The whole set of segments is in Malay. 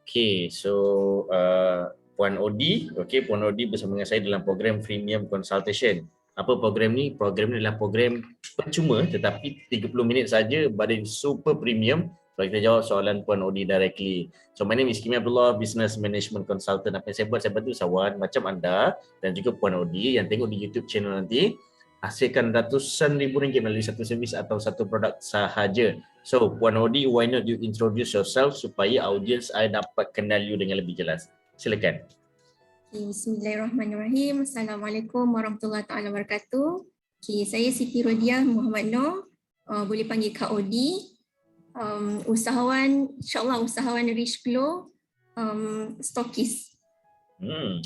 Okay, so Puan Odi, okay, Puan Odi bersama dengan saya dalam program Premium Consultation. Apa program ni? Program ni adalah program percuma tetapi 30 minit saja, but it's super premium. Kalau kita jawab soalan Puan Odi directly. So my name is Kimi Abdullah, Business Management Consultant. Apa yang saya buat, saya bantu usahawan macam anda dan juga Puan Odi yang tengok di YouTube channel nanti hasilkan ratusan ribu ringgit melalui satu servis atau satu produk sahaja. So, Puan Odi, why not you introduce yourself supaya audience saya dapat kenal you dengan lebih jelas. Silakan. Bismillahirrahmanirrahim. Assalamualaikum warahmatullahi taala wabarakatuh. Saya Siti Rodiah Muhammad Noor. Boleh panggil Kak Odi. Usahawan, insyaAllah usahawan Rich Glow, stokis.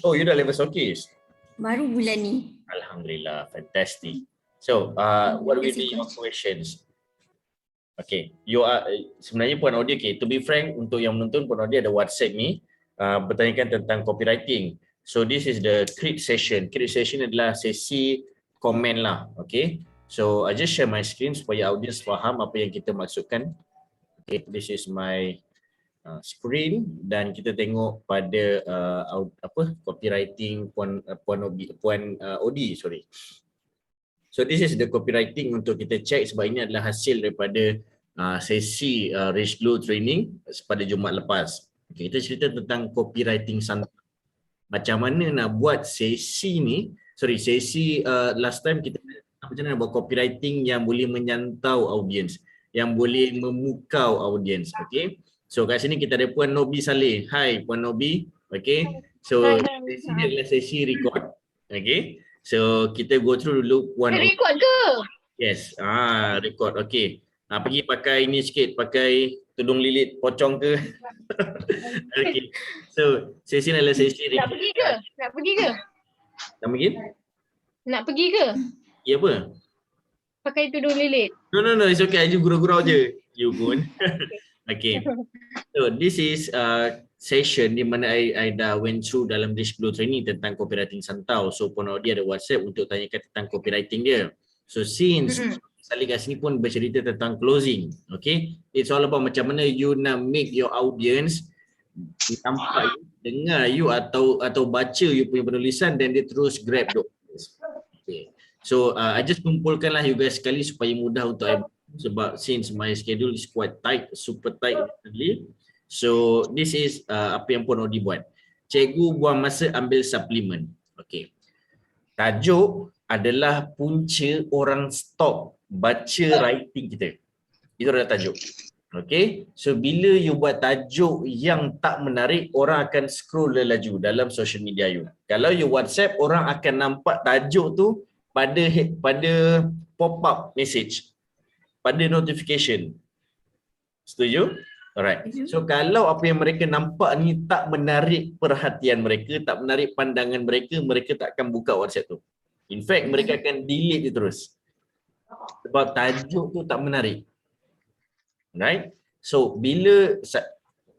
Oh, you dah level stokis? Baru bulan ni. Alhamdulillah, fantastic. So, what will be your questions? Okay, you are sebenarnya Puan Odi, okay, to be frank, untuk yang menonton, Puan Odi ada WhatsApp ni bertanyakan tentang copywriting. So this is the create session. Create session adalah sesi komen lah, okay. So I just share my screen supaya audience faham apa yang kita maksudkan. Okay, this is my screen dan kita tengok pada copywriting Puan Odi, sorry. So this is the copywriting untuk kita check sebab ini adalah hasil daripada sesi Rich Glow training pada Jumaat lepas. Okay, kita cerita tentang copywriting santai. Macam mana nak buat sesi ni, sesi last time kita macam mana nak buat copywriting yang boleh menyantau audience, yang boleh memukau audience. Okay. So kat sini kita ada Puan Nobi Saleh. Hai Puan Nobi. Okay. So sesi ni adalah sesi record. Okay. So kita go through dulu Puan Nobi. Record ke? Yes. Record. Okay. Pergi pakai ni sikit, pakai tudung lilit pocong ke. Okay. So sesi ni adalah sesi record. Nak pergi ke? Nak pergi ke? Nak pergi? Nak pergi ke? Ya apa? Pakai tudung lilit. No, it's okay. I just gurau-gurau je. You pun. Okay. So this is session di mana I dah went through dalam Rich Glow training tentang copywriting santau. So Puan Odi ada WhatsApp untuk tanyakan tentang copywriting dia. So since Salih kat sini pun bercerita tentang closing. Okay. It's all about macam mana you nak make your audience nampak you, dengar you atau baca you punya penulisan dan dia terus grab the audience. Okay. So I just kumpulkanlah you guys sekali supaya mudah untuk I, sebab since my schedule is quite tight, super tight recently. So this is apa yang Puan Odi buat. Cikgu buang masa ambil suplemen. Okay. Tajuk adalah punca orang stop baca writing kita. Itu adalah tajuk. Okay. So bila you buat tajuk yang tak menarik, orang akan scroll laju dalam social media you. Kalau you WhatsApp, orang akan nampak tajuk tu pada pop-up message, pada notification. Setuju? Alright. So kalau apa yang mereka nampak ni tak menarik perhatian mereka, tak menarik pandangan mereka, mereka tak akan buka WhatsApp tu. In fact, mereka akan delete dia terus. Sebab tajuk tu tak menarik. Right? So bila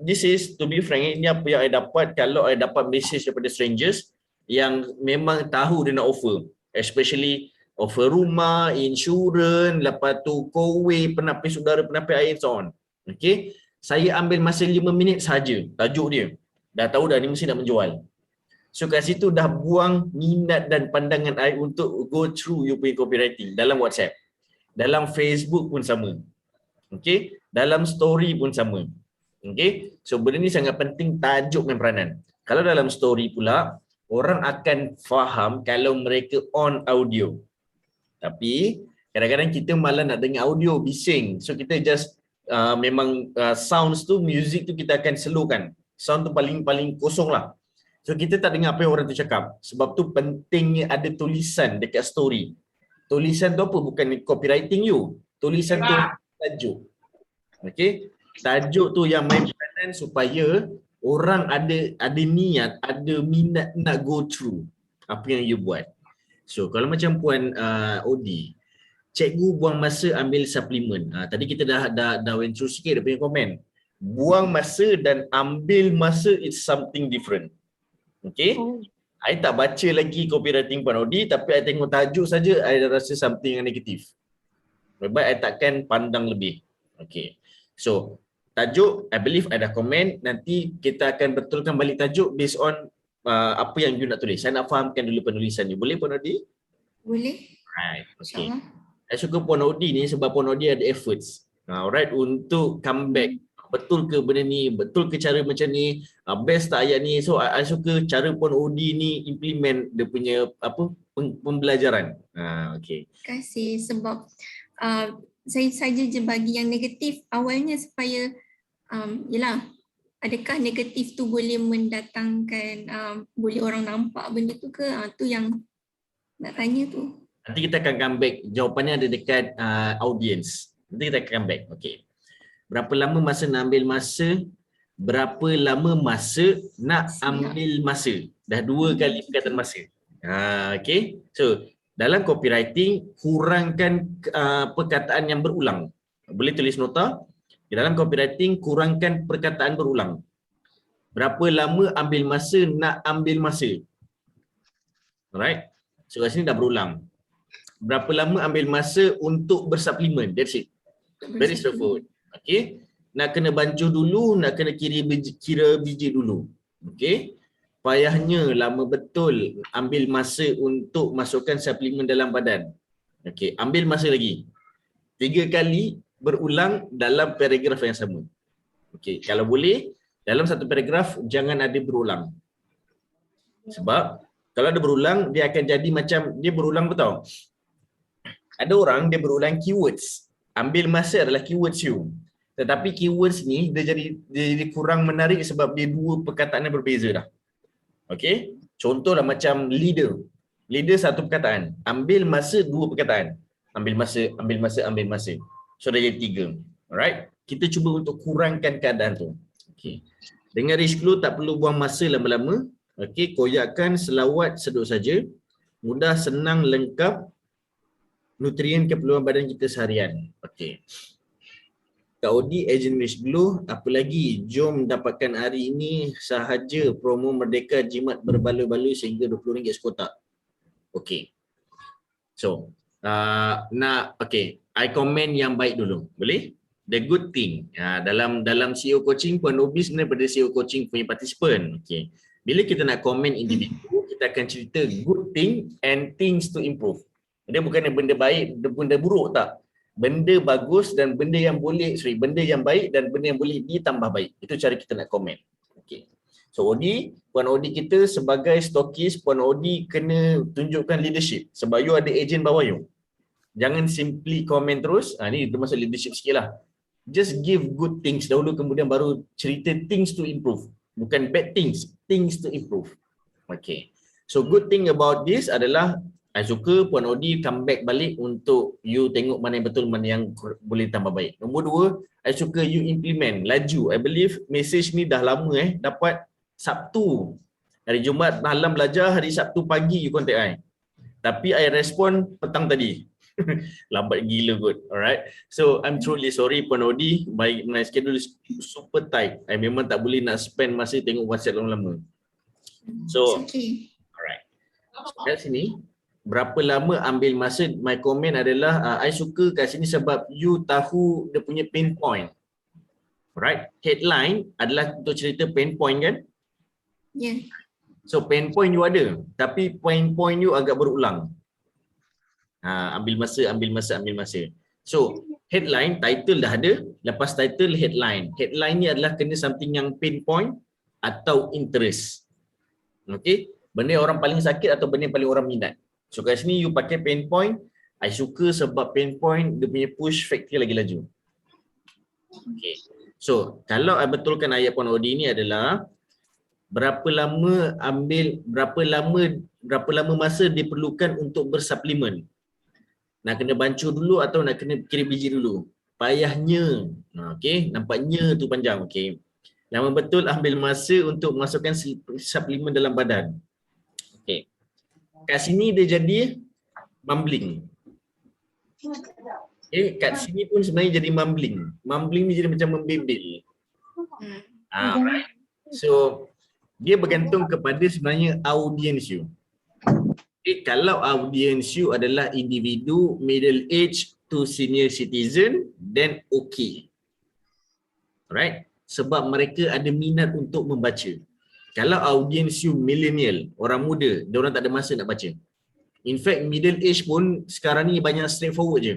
this is, to be frank, ini apa yang I dapat kalau I dapat message daripada strangers yang memang tahu dia nak offer. Especially offer rumah, insurans, lepas tu kowe, penapis udara, penapis air, so on. Okay. Saya ambil masa 5 minit saja tajuk dia. Dah tahu dah ni mesti nak menjual. So kat situ dah buang minat dan pandangan I untuk go through you punya copywriting dalam WhatsApp. Dalam Facebook pun sama. Okay. Dalam story pun sama. Okay. So benda ni sangat penting, tajuk dan peranan. Kalau dalam story pula, orang akan faham kalau mereka on audio. Tapi kadang-kadang kita malah nak dengar audio, bising. So kita just memang sounds tu, music tu kita akan slowkan. Sound tu paling kosong lah. So kita tak dengar apa yang orang tu cakap. Sebab tu pentingnya ada tulisan dekat story. Tulisan tu apa? Bukan copywriting you. Tulisan tu tajuk. Okay. Tajuk tu yang main peranan supaya orang ada niat, ada minat nak go through apa yang you buat. So kalau macam Puan Odi, cikgu buang masa ambil suplemen. Tadi kita dah went through sikit dia punya komen. Buang masa dan ambil masa is something different. Okay? I tak baca lagi copywriting Puan Odi, tapi I tengok tajuk saja I rasa something yang negatif. Lebih baik I takkan pandang lebih. Okay. So tajuk, I believe ada komen, nanti kita akan betulkan balik tajuk based on apa yang you nak tulis. Saya nak fahamkan dulu penulisan ni. Boleh Puan Odi? Boleh? Right, okay. InsyaAllah. Saya suka Puan Odi ni sebab Puan Odi ada efforts. Alright, untuk comeback. Betul ke benda ni? Betul ke cara macam ni? Best tak ayat ni? So I suka cara Puan Odi ni implement dia punya pembelajaran. Okay. Terima kasih sebab saya saja je bagi yang negatif awalnya supaya yelah, adakah negatif tu boleh mendatangkan boleh orang nampak benda tu ke? Tu yang nak tanya tu. Nanti kita akan come back. Jawapannya ada dekat audience. Nanti kita akan come back. Okay. Berapa lama masa nak ambil masa? Berapa lama masa nak ambil masa? Dah 2 kali perkataan masa. Okay. So, dalam copywriting, kurangkan perkataan yang berulang. Boleh tulis nota. Dalam copywriting, kurangkan perkataan berulang. Berapa lama ambil masa nak ambil masa? Alright. So, kat sini dah berulang. Berapa lama ambil masa untuk bersuplemen? That's it. Very straightforward. Okay. Nak kena bancuh dulu, nak kena kira biji dulu. Okay. Payahnya lama betul ambil masa untuk masukkan suplemen dalam badan. Okay. Ambil masa lagi. 3 kali berulang dalam paragraf yang sama. Okay. Kalau boleh, dalam satu paragraf jangan ada berulang. Sebab kalau ada berulang, dia akan jadi macam, dia berulang betul. Ada orang dia berulang keywords. Ambil masa adalah keywords you. Tetapi keywords ni dia jadi kurang menarik sebab dia 2 perkataan yang berbeza dah. Okey? Contohlah macam leader. Leader 1 perkataan. Ambil masa 2 perkataan. Ambil masa, ambil masa, ambil masa. So dah jadi 3. Alright? Kita cuba untuk kurangkan keadaan tu. Okey. Dengan Richglow tak perlu buang masa lama-lama. Okey, koyakkan selawat sedut saja. Mudah, senang, lengkap. Nutrien keperluan badan kita seharian. Okey. Kak Odi, ejen Richglow, apa lagi? Jom dapatkan hari ini sahaja promo Merdeka Jimat berbaloi-baloi sehingga RM20 sekotak. Okey. So, okey. I komen yang baik dulu. Boleh? The good thing. Dalam CEO coaching, Puan Obi sebenarnya pada CEO coaching punya participant. Okey. Bila kita nak komen individu, kita akan cerita good thing and things to improve. Dia bukannya benda baik, benda buruk tak. Benda bagus dan benda yang baik dan benda yang boleh ditambah baik. Itu cara kita nak komen. Okay. So Odi, Puan Odi kita sebagai stokis, Puan Odi kena tunjukkan leadership. Sebab you ada ejen bawah you. Jangan simply komen terus. Ni termasuk leadership sikit lah. Just give good things dahulu, kemudian baru cerita things to improve. Bukan bad things, things to improve. Okay. So good thing about this adalah I suka Puan Odi come back balik untuk you tengok mana yang betul, mana yang boleh tambah baik. Nombor 2, I suka you implement laju. I believe message ni dah lama dapat Sabtu. Hari Jumaat malam belajar, hari Sabtu pagi you contact I. Tapi I respon petang tadi. Lambat gila kot. Alright. So I'm truly sorry Puan Odi. My schedule is super tight. I memang tak boleh nak spend masa tengok WhatsApp lama-lama. So, okay. Alright. So, kat sini, berapa lama ambil masa, my comment adalah I suka kat sini sebab you tahu dia punya pain point. Alright. Headline adalah untuk cerita pain point kan? Yeah. So pain point you ada, tapi pain point you agak berulang. Ambil masa, ambil masa, ambil masa. So headline, title dah ada. Lepas title, headline. Headline ni adalah kena something yang pain point atau interest. Okay. Benda yang orang paling sakit atau benda yang paling orang minat. So kat sini you pakai pain point. I suka sebab pain point dia punya push factor lagi laju. Okay. So kalau I betulkan ayat Puan Odi ni adalah berapa lama masa diperlukan untuk bersuplemen. Nak kena bancuh dulu atau nak kena kira biji dulu. Payahnya. Okey, nampaknya tu panjang. Okey. Lama betul ambil masa untuk masukkan suplemen dalam badan. Okey. Kat sini dia jadi mumbling. Kat sini pun sebenarnya jadi mumbling. Mumbling ni jadi macam membebel. Alright. So dia bergantung kepada sebenarnya audience you. Kalau audience you adalah individu middle age to senior citizen, then okay. Alright? Sebab mereka ada minat untuk membaca. Kalau audience you millennial, orang muda, dia orang tak ada masa nak baca. In fact, middle age pun sekarang ni banyak straightforward je.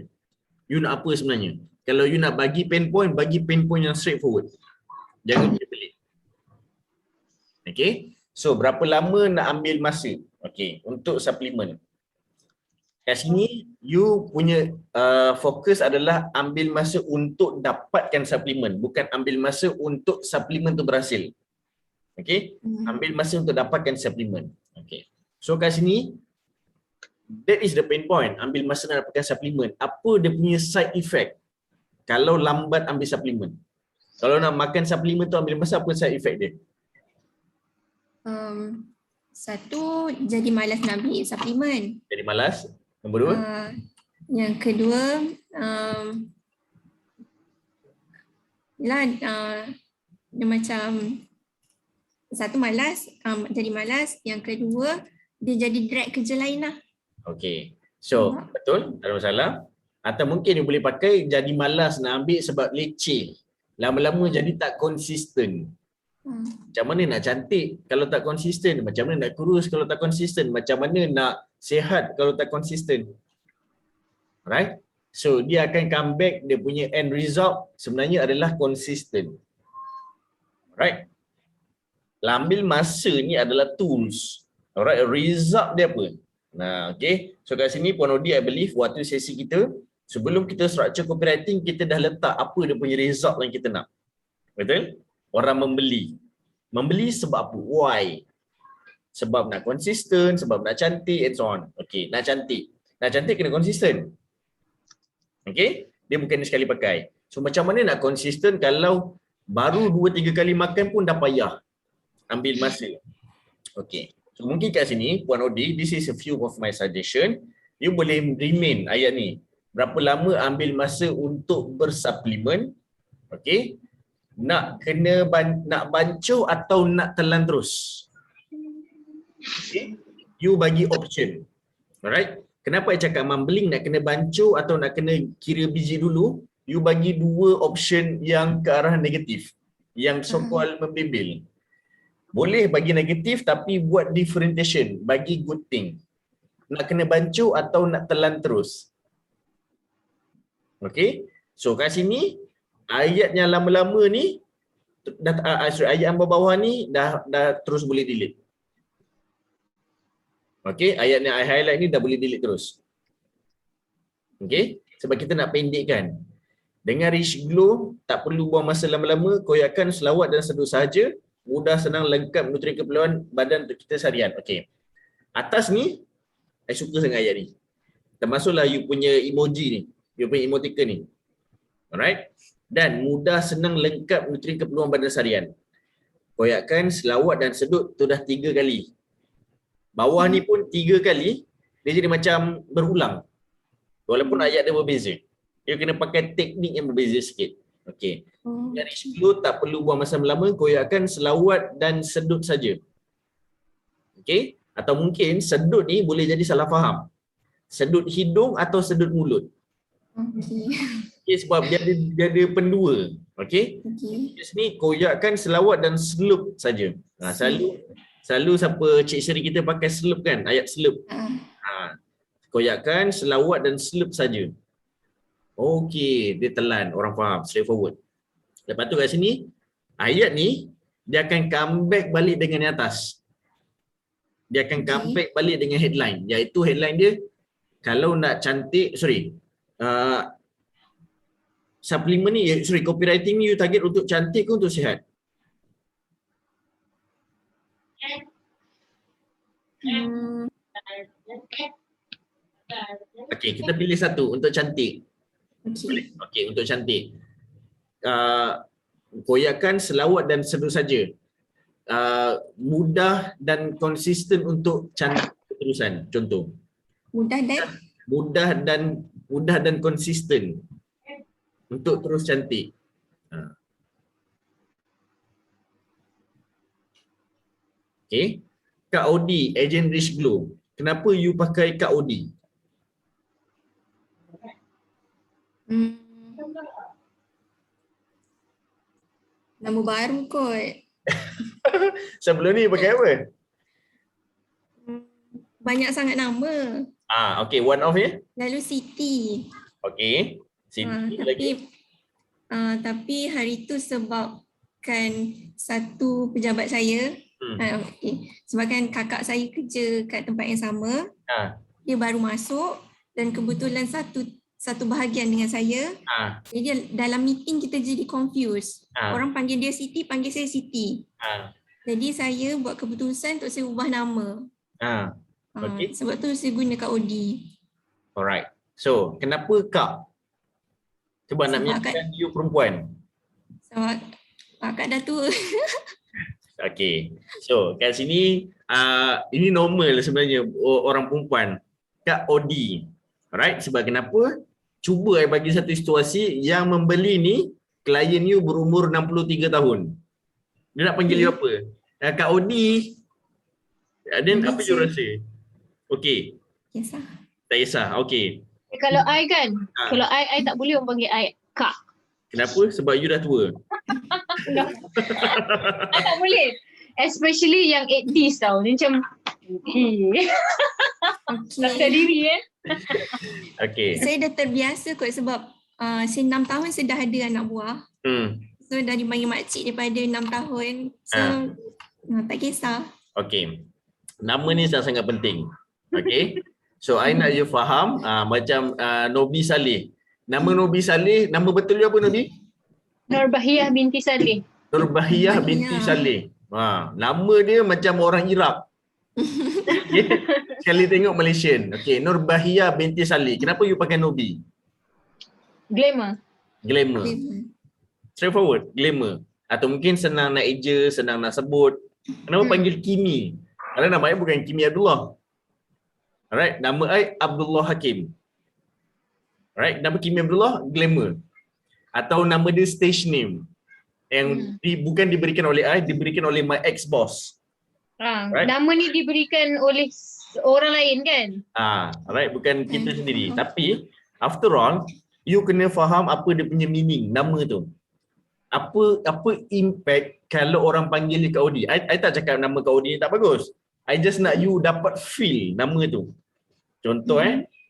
You nak apa sebenarnya? Kalau you nak bagi pain point yang straightforward. Jangan pelik. Okay? So, berapa lama nak ambil masa? Okay, untuk suplemen. Kat sini, you punya fokus adalah ambil masa untuk dapatkan suplemen. Bukan ambil masa untuk suplemen tu berhasil. Okay? Ambil masa untuk dapatkan suplemen. Okay. So, kat sini, that is the pain point. Ambil masa nak dapatkan suplemen. Apa dia punya side effect kalau lambat ambil suplemen? Kalau nak makan suplemen tu ambil masa, apa side effect dia? Satu, jadi malas nak ambil suplemen. Jadi malas. Nombor dua? Yang kedua, dia macam satu malas, jadi malas. Yang kedua, dia jadi drag kerja lain lah. Okay. So, betul? Tak ada masalah. Atau mungkin you boleh pakai jadi malas nak ambil sebab leceh. Lama-lama jadi tak konsisten. Macam mana nak cantik kalau tak konsisten? Macam mana nak kurus kalau tak konsisten? Macam mana nak sihat kalau tak konsisten? Right? So, dia akan come back, dia punya end result sebenarnya adalah konsisten. Right? Ambil masa ni adalah tools. Alright, result dia apa? Nah, okay. So kat sini Puan Odi, I believe waktu sesi kita, sebelum kita structure copywriting, kita dah letak apa dia punya result yang kita nak. Betul? Orang membeli. Membeli sebab apa? Why? Sebab nak konsisten, sebab nak cantik and so on. Okay, nak cantik. Nak cantik kena konsisten. Okay? Dia bukan sekali pakai. So macam mana nak konsisten kalau baru 2-3 kali makan pun dah payah? Ambil masa. Okay. So mungkin kat sini, Puan Odi, this is a few of my suggestion. You boleh remain ayat ni. Berapa lama ambil masa untuk bersuplemen? Okay. Nak bancuh atau nak telan terus? Okay. You bagi option. Alright. Kenapa saya cakap mambling nak kena bancuh atau nak kena kira biji dulu? You bagi dua option yang ke arah negatif. Yang so-called membimbing. Boleh bagi negatif tapi buat differentiation. Bagi good thing. Nak kena bancuh atau nak telan terus? Okay. So kat sini, ayat yang lama-lama ni, ayat yang bawah ni dah terus boleh delete. Okay. Ayat yang I highlight ni dah boleh delete terus. Okay. Sebab kita nak pendekkan. Dengan Rich Glow, tak perlu buang masa lama-lama, koyakan selawat dan seduh sahaja, mudah senang lengkap nutri keperluan badan untuk kita seharian. Okey. Atas ni, saya suka sangat ayat ni. Termasuklah you punya emoji ni, you punya emoticon ni. Alright? Dan mudah senang lengkap nutri keperluan badan seharian. Koyakan selawat dan sedut tu dah 3 kali. Bawah ni pun 3 kali, dia jadi macam berulang. Walaupun ayat dia berbeza. You kena pakai teknik yang berbeza sikit. Okey. Dari 10 tak perlu buang masa lama, koyakan selawat dan sedut saja. Okey? Atau mungkin sedut ni boleh jadi salah faham. Sedut hidung atau sedut mulut. Okey, sebab dia ada pendua. Okey? Di sini koyakan selawat dan selup saja. Selalu siapa Cik Seri kita pakai selup kan, ayat selup. Koyakan selawat dan selup saja. Okey, dia telan, orang faham, straightforward. Lepas tu kat sini, ayat ni, dia akan come back balik dengan yang atas. Dia akan come back balik dengan headline. Iaitu headline dia, kalau nak cantik, suplemen ni, copywriting ni you target untuk cantik ke untuk sihat? Okey, kita pilih satu untuk cantik. Okey, untuk cantik. Koyakan selawat dan seduh saja. Mudah dan konsisten untuk cantik keterusan. Contoh. Mudah dan konsisten untuk terus cantik. Okey. Kak Odi, Agent Rich Glow. Kenapa you pakai Kak Odi? Nama baru kot. Sebelum ni pakai apa? Banyak sangat nama. Okay, one off ya. Lalu Siti. Okay. Siti lagi. Tapi hari tu sebabkan satu pejabat saya, sebabkan kakak saya kerja kat tempat yang sama, dia baru masuk dan kebetulan satu bahagian dengan saya. Jadi dalam meeting kita jadi confused. Orang panggil dia Siti, panggil saya Siti. Jadi saya buat keputusan untuk saya ubah nama. Okay. Sebab tu saya guna Kak Odi. Alright. So, kenapa Kak? Cuba nak menyatakan you perempuan. Sebab Kak dah tua. Okay. So, kat sini ini normal sebenarnya orang perempuan. Kak Odi. Alright. Sebab kenapa? Cuba bagi satu situasi yang membeli ni klien you berumur 63 tahun. Dia nak panggil you apa? Kak Odi. Dan apa you rasa? Okay. Kisah. Tak kisah. Okay. Kalau I kan, kalau I tak boleh orang panggil I Kak. Kenapa? Sebab you dah tua. I tak boleh. Especially yang 80s tau. Dia macam rasa diri Okay. Saya dah terbiasa kot sebab saya 6 tahun saya dah ada anak buah. So dah dipanggil makcik daripada 6 tahun. So tak kisah. Okay. Nama ni sangat penting. Okay. So I nak you faham macam Nobi Saleh. Nama Nobi Saleh, nama betul dia apa Nobi? Nurbahiyah binti Saleh. Nurbahiyah binti Saleh. Nama dia macam orang Iraq. Okay. Sekali tengok Malaysian. Okay, Nurbahiyah binti Saleh. Kenapa you pakai Nobi? Glamour. Glamour. Straightforward, glamour. Atau mungkin senang nak eja, senang nak sebut. Kenapa panggil Kimi? Kerana nama saya bukan Kimi Abdullah. Alright, nama saya Abdullah Hakim. Alright, nama Kimi Abdullah, glamour. Atau nama dia stage name. Yang bukan diberikan oleh saya, diberikan oleh my ex-boss. Right? Nama ni diberikan oleh orang lain kan? Alright, bukan kita sendiri. Tapi, after all, you kena faham apa dia punya meaning, nama tu. Apa impact kalau orang panggil dia Kak Odi. I tak cakap nama Kak Odi ni tak bagus. I just nak you dapat feel nama tu. Contoh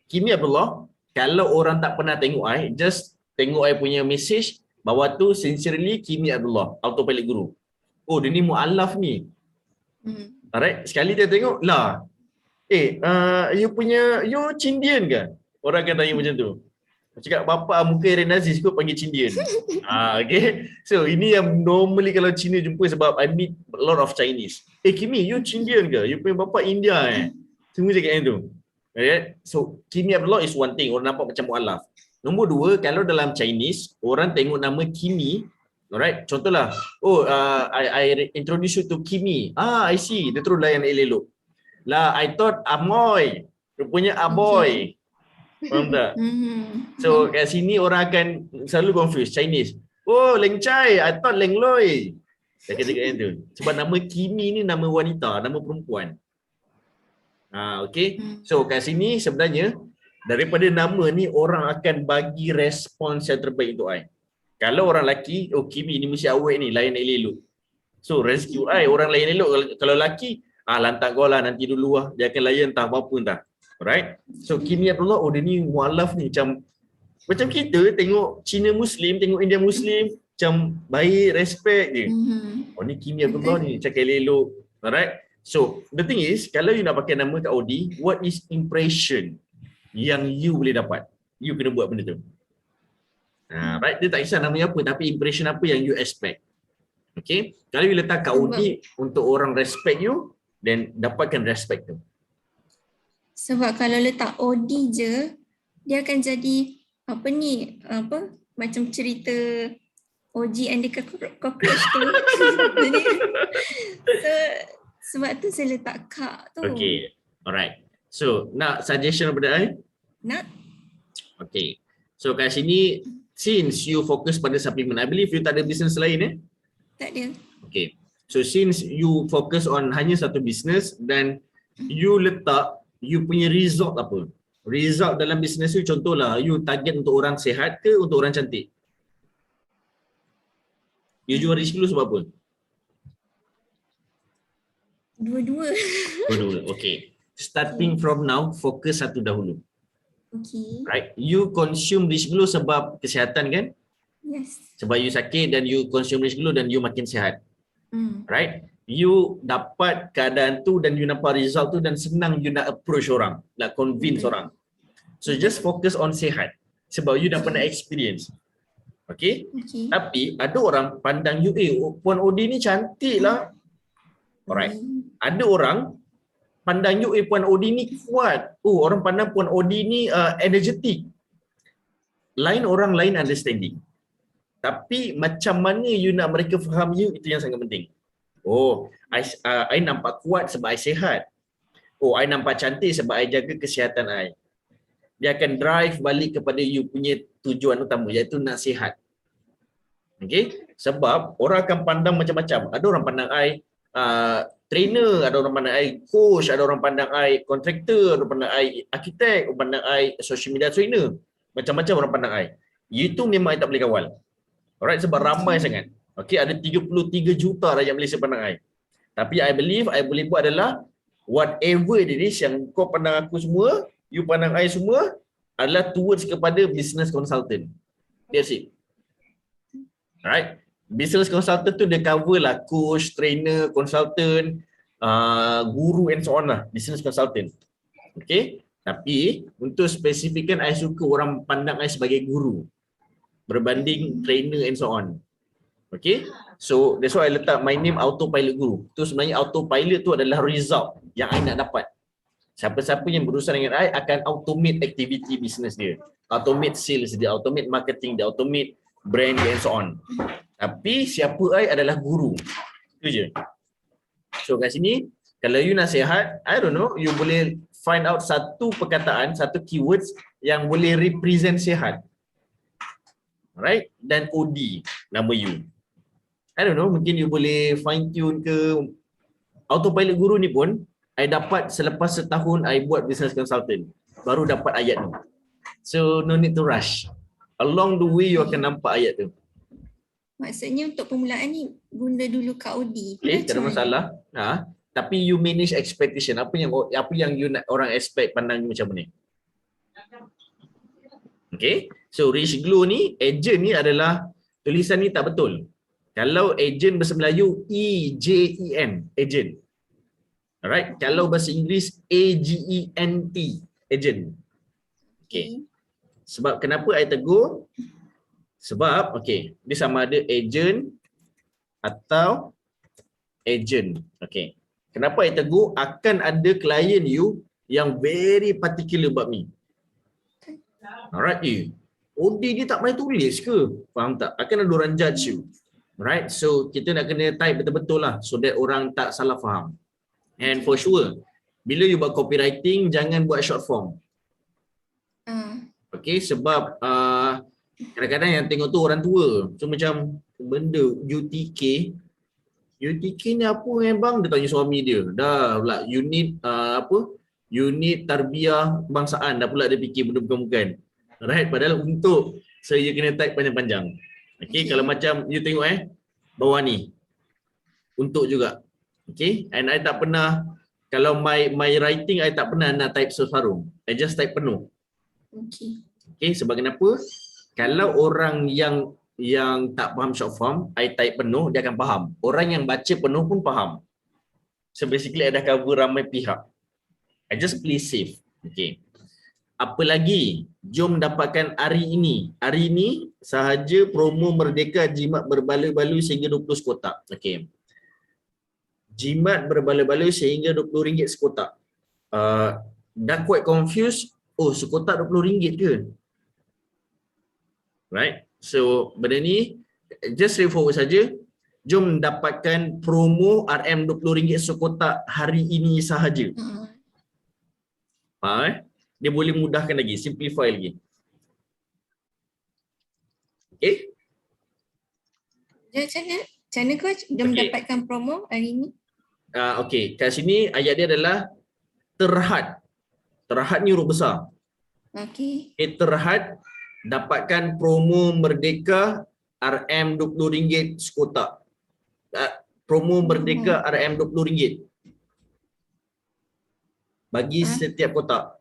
Kimi Abdullah, kalau orang tak pernah tengok just tengok punya message, bawah tu sincerely Kimi Abdullah, autopilot guru. Oh, dia ni mu'alaf ni. Alright, sekali dia tengok lah. You Cindian ke? Orang akan tanya macam tu. Cakap bapa muka Aaron Aziz kot panggil Cindian. Okay. So ini yang normally kalau Cina jumpa sebab I meet a lot of Chinese. Kimi, you Cindian ke? You punya bapa India Semua cakap yang tu. Okay. So Kimi Abdullah is one thing, orang nampak macam mu'alaf. Nombor dua, kalau dalam Chinese, orang tengok nama Kimi, alright, contohlah, I introduce you to Kimi. I see, dia terus layan elok-elok. Lah, I thought Amoy, rupanya Aboy. Faham tak? So kat sini orang akan selalu confuse Chinese. Oh, Leng Chai, I thought Leng Loi. Saya kata yang tu. Sebab nama Kimi ni nama wanita, nama perempuan. Okay. So kat sini sebenarnya daripada nama ni orang akan bagi respons yang terbaik untuk I. Kalau orang lelaki, Kimi ni mesti awet ni, layan elok-elok. So rescue I, orang layan elok. Kalau lelaki, lantak kau lah nanti dulu lah. Dia akan layan entah apa-apa entah. Alright. So Kimi Abdullah, dia ni mualaf ni macam kita tengok Cina Muslim, tengok India Muslim, macam baik, respect je. Ni Kimi Abdullah ni, cakap elok. Alright. So the thing is, kalau you nak pakai nama Kak Odi, what is impression yang you boleh dapat? You kena buat benda tu. Right. Dia tak kisah namanya apa, tapi impression apa yang you expect. Okay. Kalau you letak Kak Odi untuk orang respect you, then dapatkan respect tu. Sebab kalau letak Odi je, dia akan jadi macam cerita Oji and the Cockroach tu. So, sebab tu saya letak Kak tu. Okay, alright. So, nak suggestion daripada I? Nak. Okay. So, kat sini, since you fokus pada supplement, I believe you tak ada business lain Tak ada. Okay. So, since you fokus on hanya satu business dan you letak you punya result apa? Result dalam bisnes you, contohlah you target untuk orang sihat ke untuk orang cantik? You jual risk dulu sebab apa? Dua-dua. Dua-dua. Okay. Starting from now, fokus satu dahulu. Okay. Right? You consume risk dulu sebab kesihatan kan? Yes. Sebab you sakit dan you consume risk dulu dan you makin sihat. Hmm. Right? You dapat keadaan tu dan you nampak result tu dan senang you nak approach orang, nak convince orang. So just focus on sihat sebab you dah pernah experience. Okay? Okay. Tapi ada orang pandang you, Puan Odi ni cantik lah. Alright. Ada orang pandang you, Puan Odi ni kuat. Orang pandang Puan Odi ni energetic. Lain orang, lain understanding. Tapi macam mana you nak mereka faham you, itu yang sangat penting. I nampak kuat sebab I sihat. I nampak cantik sebab I jaga kesihatan I. Dia akan drive balik kepada you punya tujuan utama, iaitu nak sihat. Okay? Sebab orang akan pandang macam-macam. Ada orang pandang I trainer, ada orang pandang I coach, ada orang pandang I contractor, ada orang pandang I arkitek, orang pandang I social media trainer. Macam-macam orang pandang I. Itu memang I tak boleh kawal. Alright, sebab ramai sangat. Okay, ada 33 juta rakyat Malaysia pandang I. Tapi I believe I boleh buat adalah whatever it is yang kau pandang aku semua, you pandang I semua adalah towards kepada business consultant. That's it. Alright. Business consultant tu dia cover lah coach, trainer, consultant, guru and so on lah. Business consultant. Okay. Tapi untuk spesifikkan I suka orang pandang I sebagai guru berbanding trainer and so on. Okay. So that's why I letak my name autopilot guru. Tu sebenarnya autopilot tu adalah result yang I nak dapat. Siapa-siapa yang berurusan dengan I akan automate activity business dia. Automate sales dia, automate marketing dia, automate brand dia and so on. Tapi siapa I adalah guru. Itu je. So kat sini, kalau you nak sihat, I don't know, you boleh find out satu perkataan, satu keywords yang boleh represent sihat. Alright? Dan OD, nama you. I don't know, mungkin you boleh fine tune ke. Autopilot guru ni pun, I dapat selepas setahun I buat business consultant. Baru dapat ayat tu. So no need to rush. Along the way you akan nampak ayat tu. Maksudnya untuk permulaan ni guna dulu KOD. Okay, tak ada masalah. Tapi you manage expectation. Apa yang you nak orang expect pandang you macam ni. Okay. So Rich Glow ni, agent ni adalah tulisan ni tak betul. Kalau agent bahasa Melayu EJEN, agent. Alright. Kalau bahasa Inggeris AGENT, agent. Okay. Sebab kenapa I tegur? Sebab okay, dia sama ada agent atau agent. Okay. Kenapa I tegur? Akan ada klien you yang very particular about me. Alright, OD dia tak boleh tulis ke? Faham tak? Akan ada orang judge you. Right? So kita nak kena type betul-betul lah so that orang tak salah faham. And for sure, bila you buat copywriting, jangan buat short form. Okay, sebab kadang-kadang yang tengok tu orang tua. So macam benda UTK ni apa bang? Dia tanya suami dia. Dah pula unit unit tarbiyah kebangsaan, dah pula dia fikir benda bukan-bukan. Right? Padahal untuk saya kena type panjang-panjang. Okay, kalau macam you tengok bawah ni. Untuk juga. Okay, and I tak pernah, kalau my writing I tak pernah nak type separuh. I just type penuh. Okay, sebab kenapa? Kalau orang yang tak faham short form, I type penuh, dia akan faham. Orang yang baca penuh pun faham. So basically I dah cover ramai pihak. I just play safe. Okay. Apa lagi? Jom dapatkan hari ini. Hari ini sahaja promo Merdeka jimat berbaloi-baloi sehingga 20 kotak. Okay. Jimat berbaloi-baloi sehingga RM20 sekotak. Dah quite confused. Sekotak RM20 ke? Right? So benda ni just straightforward saja. Jom dapatkan promo RM20 sekotak hari ini sahaja. Dia boleh mudahkan lagi, simplify lagi. Okay? Macam mana coach? Jom dapatkan promo hari ini. Okay, kat sini ayat dia adalah terhad. Terhad ni huruf besar. Okay. Terhad dapatkan promo Merdeka RM RM20 sekotak. Promo Merdeka RM20 bagi setiap kotak.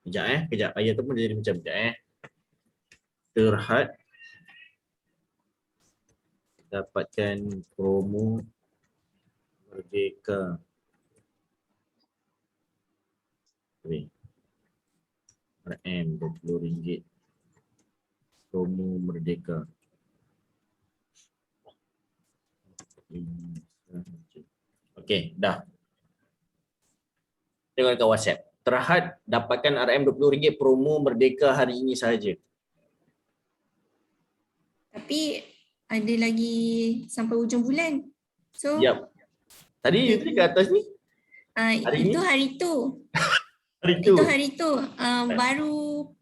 Kejap ayat tu pun jadi macam Terhad dapatkan promo Merdeka. RM20 promo Merdeka. Okey, dah. Tengok dekat WhatsApp. Terhad dapatkan RM20 promo Merdeka hari ini sahaja. Tapi ada lagi sampai hujung bulan. So Yap. Tadi ke atas ni? Hari itu ni? hari tu. Hari tu. Itu hari tu. Baru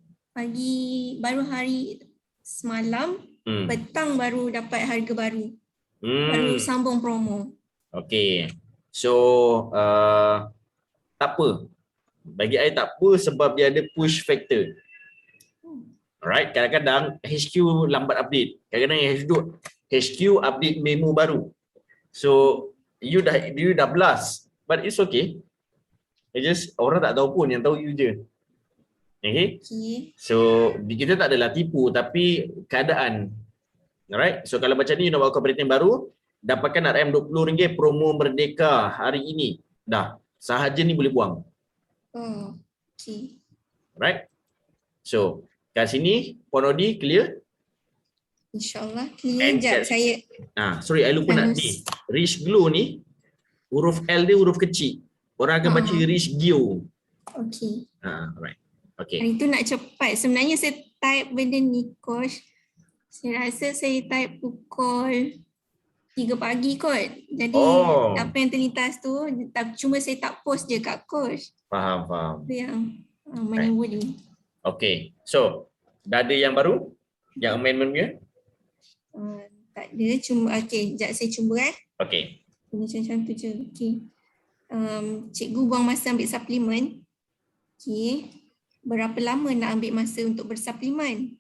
hari semalam, petang baru dapat harga baru. Baru sambung promo. Okey. So tak apa. Bagi saya tak apa sebab dia ada push factor. Alright, kadang-kadang HQ lambat update. Kadang-kadang HQ update memo baru. So you dah blast, but it's okay. It just orang tak tahu pun, yang tahu you je. Okay? So kita tak adalah tipu tapi keadaan. Alright. So kalau macam ni you nak buat kooperatif baru, dapatkan RM20 promo Merdeka hari ini. Dah. Sahaja ni boleh buang. Oh, okay. Alright. So kat sini Ponodi clear? InsyaAllah clear. Sekejap saya. Sorry, I lupa nak ni. Rich Glow ni, huruf L dia huruf kecil. Orang akan baca Rich Gio. Okay. Right. Okay. Hari tu nak cepat. Sebenarnya saya type benda ni, Coach. Saya rasa saya type pukul 3 pagi kot. Jadi apa yang terlintas tu, cuma saya tak post je kat Coach. Faham. Itu yang menunggu ni. Okay. So, dah ada yang baru? Yang amendment dia? Tak ada. Cuma, okay. Sekejap saya cuba Okay. Macam tu je. Okay. Cikgu buang masa ambil suplemen. Okay. Berapa lama nak ambil masa untuk bersuplemen?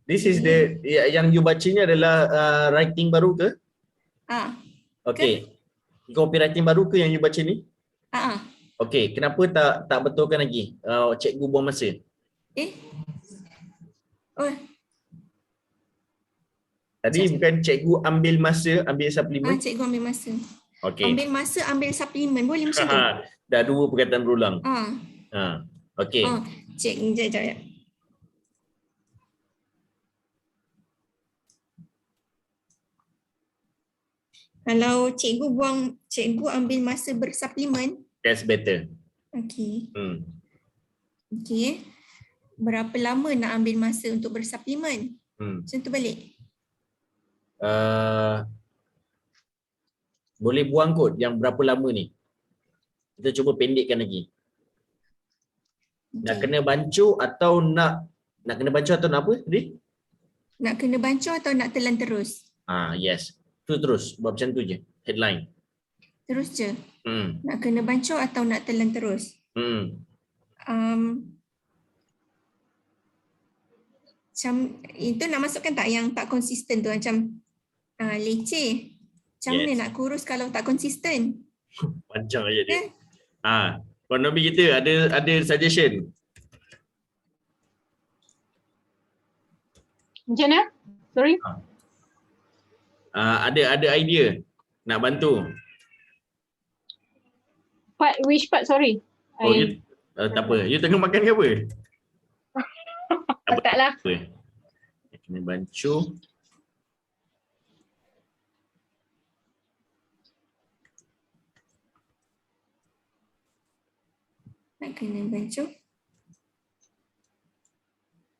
This is the yang you baca ni adalah writing baru ke? Okay. Copywriting baru ke yang you baca ni? Okay. Kenapa tak betulkan lagi? Cikgu buang masa. Tadi bukan cikgu ambil masa, ambil suplemen. Cikgu ambil masa. Okay. Ambil masa, ambil suplemen. Boleh macam tu? Dah dua perkataan berulang. Okay. Sekejap. Kalau cikgu ambil masa bersuplemen. That's better. Okay. Okay. Berapa lama nak ambil masa untuk bersuplemen? Macam tu balik. Boleh buang kot yang berapa lama ni. Kita cuba pendekkan lagi. Nak kena bancuh atau nak kena bancuh atau nak apa tadi? Nak kena bancuh atau nak telan terus? Yes. Tu terus. Buat macam tu je. Headline. Terus je? Nak kena bancuh atau nak telan terus? Macam itu nak masukkan tak yang tak konsisten tu, macam leceh. Macam mana nak kurus kalau tak konsisten? Panjang ayat dia. Ekonomi kita ada suggestion. Macam mana? Sorry. Ada idea nak bantu. Which part? Sorry. Tak apa. You tengah makan ke apa? Taklah. Kena bancuh. Nak kena bancuh.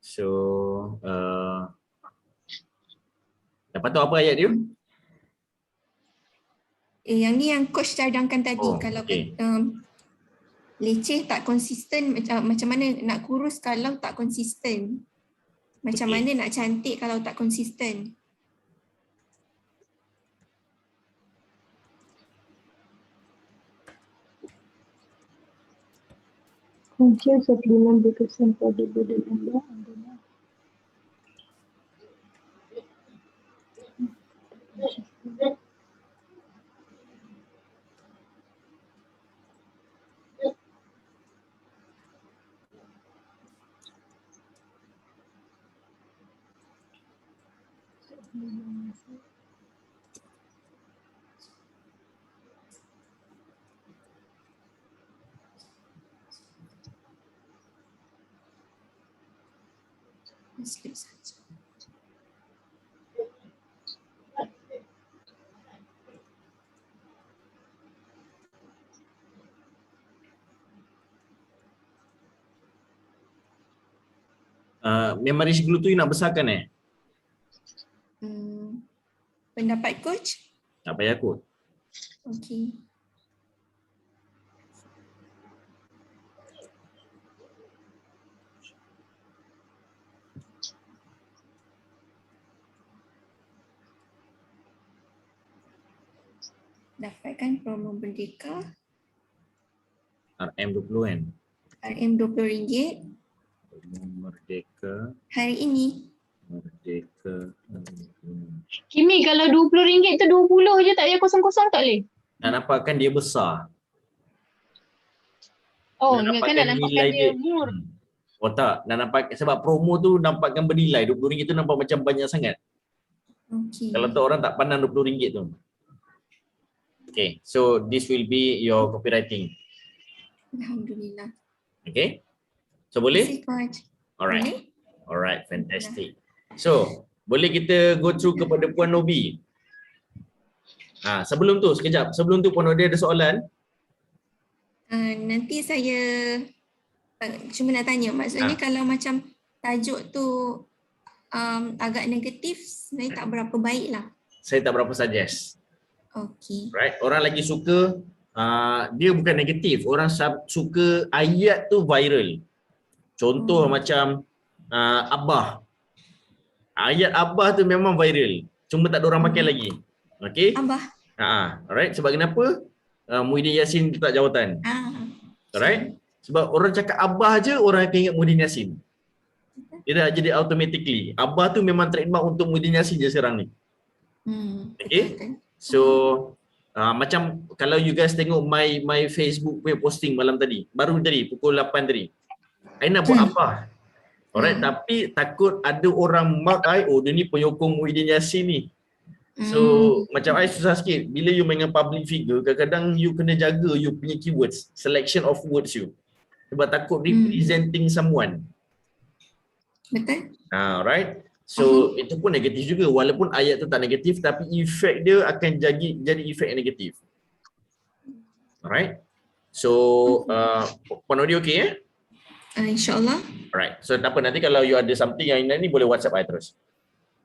So, dapat tahu apa ayat dia? Yang ni yang coach cadangkan tadi. Kalau leceh tak konsisten, macam mana nak kurus kalau tak konsisten? Macam mana nak cantik kalau tak konsisten? Muncul suplemen berkesan pada badan anda. Slip saja. Memang risiko tu you nak besarkan Pendapat coach? tak payah kot. Okey. Dapatkan promo Merdeka RM20 kan. RM20 Merdeka, hari ini. Merdeka. Kimi, kalau RM20 tu 20 je, tak payah kosong-kosong tak boleh? Nak nampakkan dia besar. Oh, Nak kan nak nampakkan dia murah. Oh tak, nak nampak sebab promo tu nampakkan bernilai. RM20 tu nampak macam banyak sangat. Okey. Kalau tu orang tak pandang RM20 tu. Okay, so this will be your copywriting. Alhamdulillah. Okay, so boleh? Terima kasih, coach. Alright, Boleh? alright, fantastic. So, boleh kita go through kepada Puan Nobi. Sebelum tu, sekejap. Sebelum tu Puan Nobi ada soalan? Nanti saya cuma nak tanya, maksudnya kalau macam tajuk tu agak negatif, sebenarnya tak berapa baik lah. Saya tak berapa suggest. Okey. Right, orang lagi suka dia bukan negatif, orang suka ayat tu viral. Contoh macam Abah. Ayat Abah tu memang viral, cuma tak ada orang pakai lagi. Okey? Abah. Alright, sebab kenapa? Muhyiddin Yassin letak jawatan. Alright? Sebab orang cakap Abah je, orang akan ingat Muhyiddin Yassin. Dia dah jadi automatically. Abah tu memang trademark untuk Muhyiddin Yassin je sekarang ni. Okay? So macam kalau you guys tengok my Facebook punya posting malam tadi, baru tadi pukul 8 tadi, I nak buat Abah. Alright, tapi takut ada orang mark I, oh dia ni penyokong Muhyiddin Yassin ni. So macam I susah sikit bila you main dengan public figure, kadang-kadang you kena jaga you punya keywords, selection of words you. Sebab takut representing someone. Betul? Right. So itu pun negatif juga, walaupun ayat tu tak negatif tapi efek dia akan jadi efek yang negatif. Alright. So Puan Odi okey InsyaAllah. Alright. So tak apa, nanti kalau you ada something yang ni boleh WhatsApp I terus.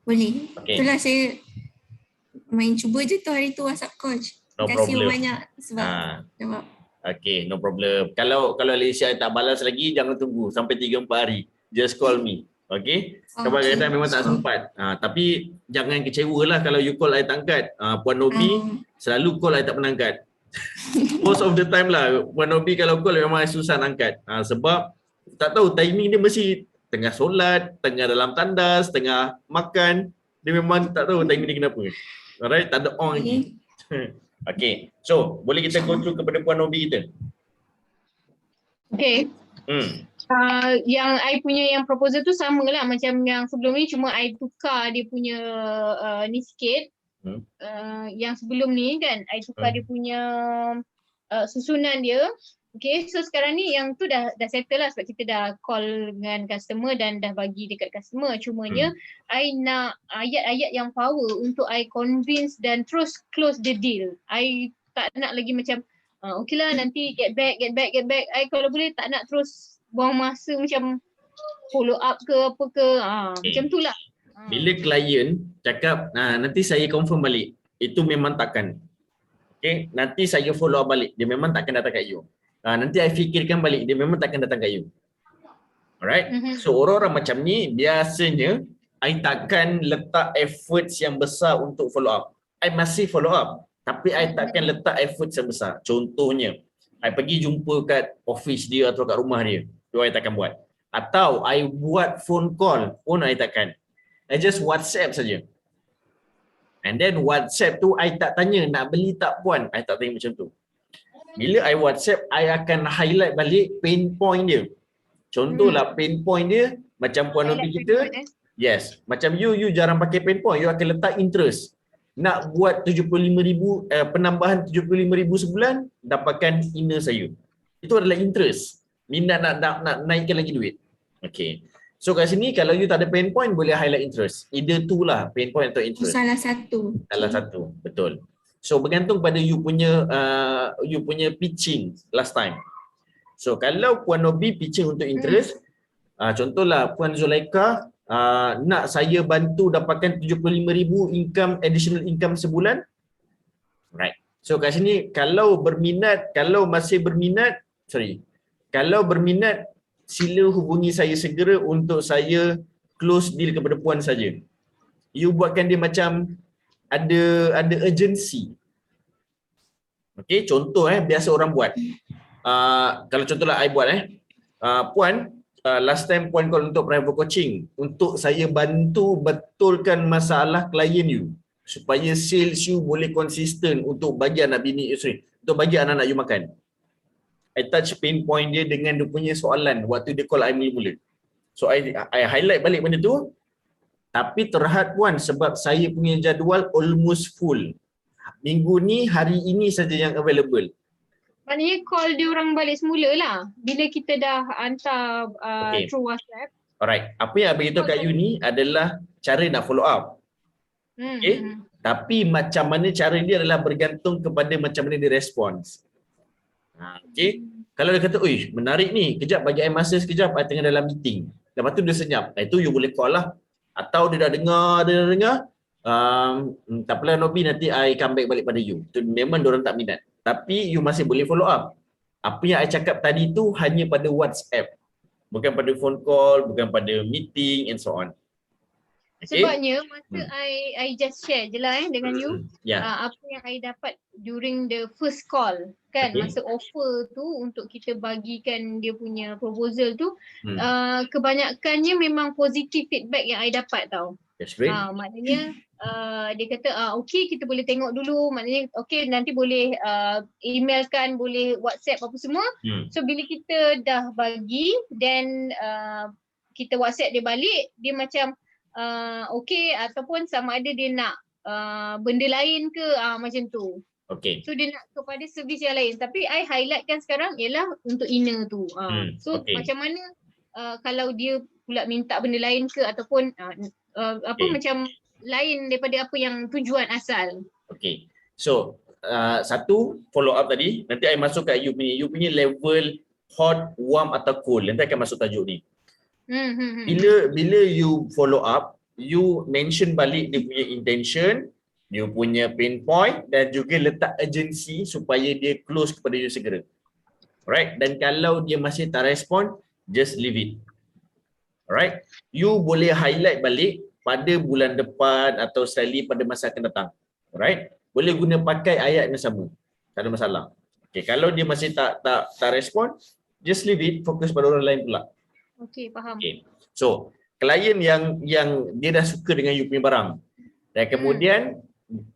Boleh. Okay. Itulah saya main cuba je tu hari tu WhatsApp coach. No Terima kasih problem. banyak sebab jawab. Okay, no problem. Kalau Alicia tak balas lagi, jangan tunggu sampai 3-4 hari. Just call me. Okay? Sebab kadang-kadang memang tak sempat. Tapi jangan kecewa lah kalau you call I tak angkat. Puan Nobi selalu call I tak pernah angkat. Most of the time lah, Puan Nobi kalau call memang I susah nak angkat. Sebab tak tahu timing dia mesti tengah solat, tengah dalam tandas, tengah makan. Dia memang tak tahu timing dia kenapa. Alright, tak ada on lagi. Okay, so boleh kita go through kepada Puan Nobi kita? Okay. Yang I punya yang proposal tu sama lah macam yang sebelum ni, cuma I tukar dia punya ni sikit. Yang sebelum ni kan I tukar dia punya susunan dia. Okay, so sekarang ni yang tu dah settle lah sebab kita dah call dengan customer dan dah bagi dekat customer. Cumanya I nak ayat-ayat yang power untuk I convince dan terus close the deal. I tak nak lagi macam okay lah nanti get back. I kalau boleh tak nak terus buang masa macam follow up ke apa ke. Macam tu lah. Bila klien cakap nanti saya confirm balik, itu memang takkan. Okay, nanti saya follow up balik, dia memang takkan datang kat you. Nanti I fikirkan balik, dia memang takkan datang kat you. Alright. So orang-orang macam ni biasanya I takkan letak efforts yang besar untuk follow up. I masih follow up, tapi I takkan letak efforts yang besar. Contohnya I pergi jumpa kat office dia atau kat rumah dia, tu I takkan buat. Atau I buat phone call pun I takkan. I just WhatsApp saja. And then WhatsApp tu I tak tanya nak beli tak puan, I tak tanya macam tu. Bila I WhatsApp, I akan highlight balik pain point dia. Contohlah pain point dia macam puan Nobi kita, yes, macam you jarang pakai pain point, you akan letak interest. Nak buat 75,000 penambahan 75,000 sebulan, dapatkan inner saya. Itu adalah interest. Minat nak naikkan lagi duit. Okay. So kat sini kalau you tak ada pain point, boleh highlight interest. Either tu lah, pain point atau interest. Salah satu. Salah satu, betul. So bergantung pada you punya pitching last time. So kalau Puan Nobi pitching untuk interest, contohlah Puan Zulaika nak saya bantu dapatkan 75,000 income, additional income sebulan. Right. So kat sini kalau masih berminat, kalau berminat, sila hubungi saya segera untuk saya close deal kepada puan saja. You buatkan dia macam ada urgency. Okey, contoh biasa orang buat. Kalau contohlah I buat puan, last time puan call untuk private coaching untuk saya bantu betulkan masalah klien you supaya sales you boleh konsisten untuk bagi anak bini untuk bagi anak-anak you makan. I touch pain point dia dengan dia punya soalan waktu dia call I mula-mula. So I highlight balik benda tu. Tapi terhad puan sebab saya punya jadual almost full. Minggu ni, hari ini saja yang available. Maknanya call dia orang balik semula lah. Bila kita dah hantar through WhatsApp. Alright. Apa yang I beritahu kat you ni adalah cara nak follow up. Okay. Tapi macam mana cara dia adalah bergantung kepada macam mana dia respons. Okay. Kalau dia kata, "Oi, menarik ni. Kejap bagi I masa sekejap, I tengah dalam meeting." Lepas tu dia senyap. Itu you boleh call lah. Atau dia dah dengar, tak apalah Nobi, nanti I come back balik pada you. Itu memang diorang tak minat. Tapi you masih boleh follow up. Apa yang I cakap tadi tu hanya pada WhatsApp. Bukan pada phone call, bukan pada meeting and so on. Okay? Sebabnya masa I just share je lah dengan you apa yang I dapat during the first call kan, masa offer tu untuk kita bagikan dia punya proposal tu, kebanyakannya memang positive feedback yang I dapat tau. That's great. Maknanya dia kata okay, kita boleh tengok dulu, maknanya okay, nanti boleh emailkan, boleh WhatsApp apa semua. So bila kita dah bagi, then kita WhatsApp dia balik, dia macam okay, ataupun sama ada dia nak benda lain ke, macam tu. Okay. So dia nak kepada servis yang lain. Tapi I highlightkan sekarang ialah untuk inner tu. So macam mana kalau dia pula minta benda lain ke, ataupun macam lain daripada apa yang tujuan asal. Okay. So satu follow up tadi, nanti I masuk kat you punya level hot, warm atau cool. Nanti akan masuk tajuk ni. Bila you follow up, you mention balik dia punya intention, dia punya pain point, dan juga letak urgency supaya dia close kepada you segera. Alright, dan kalau dia masih tak respon, just leave it. Alright, you boleh highlight balik pada bulan depan atau sekali pada masa akan datang. Alright, boleh guna pakai ayat yang sama, tak ada masalah. Okay, kalau dia masih tak respon, just leave it, fokus pada orang lain pula. Okay, faham. Okay. So, klien yang dia dah suka dengan you punya barang, dan kemudian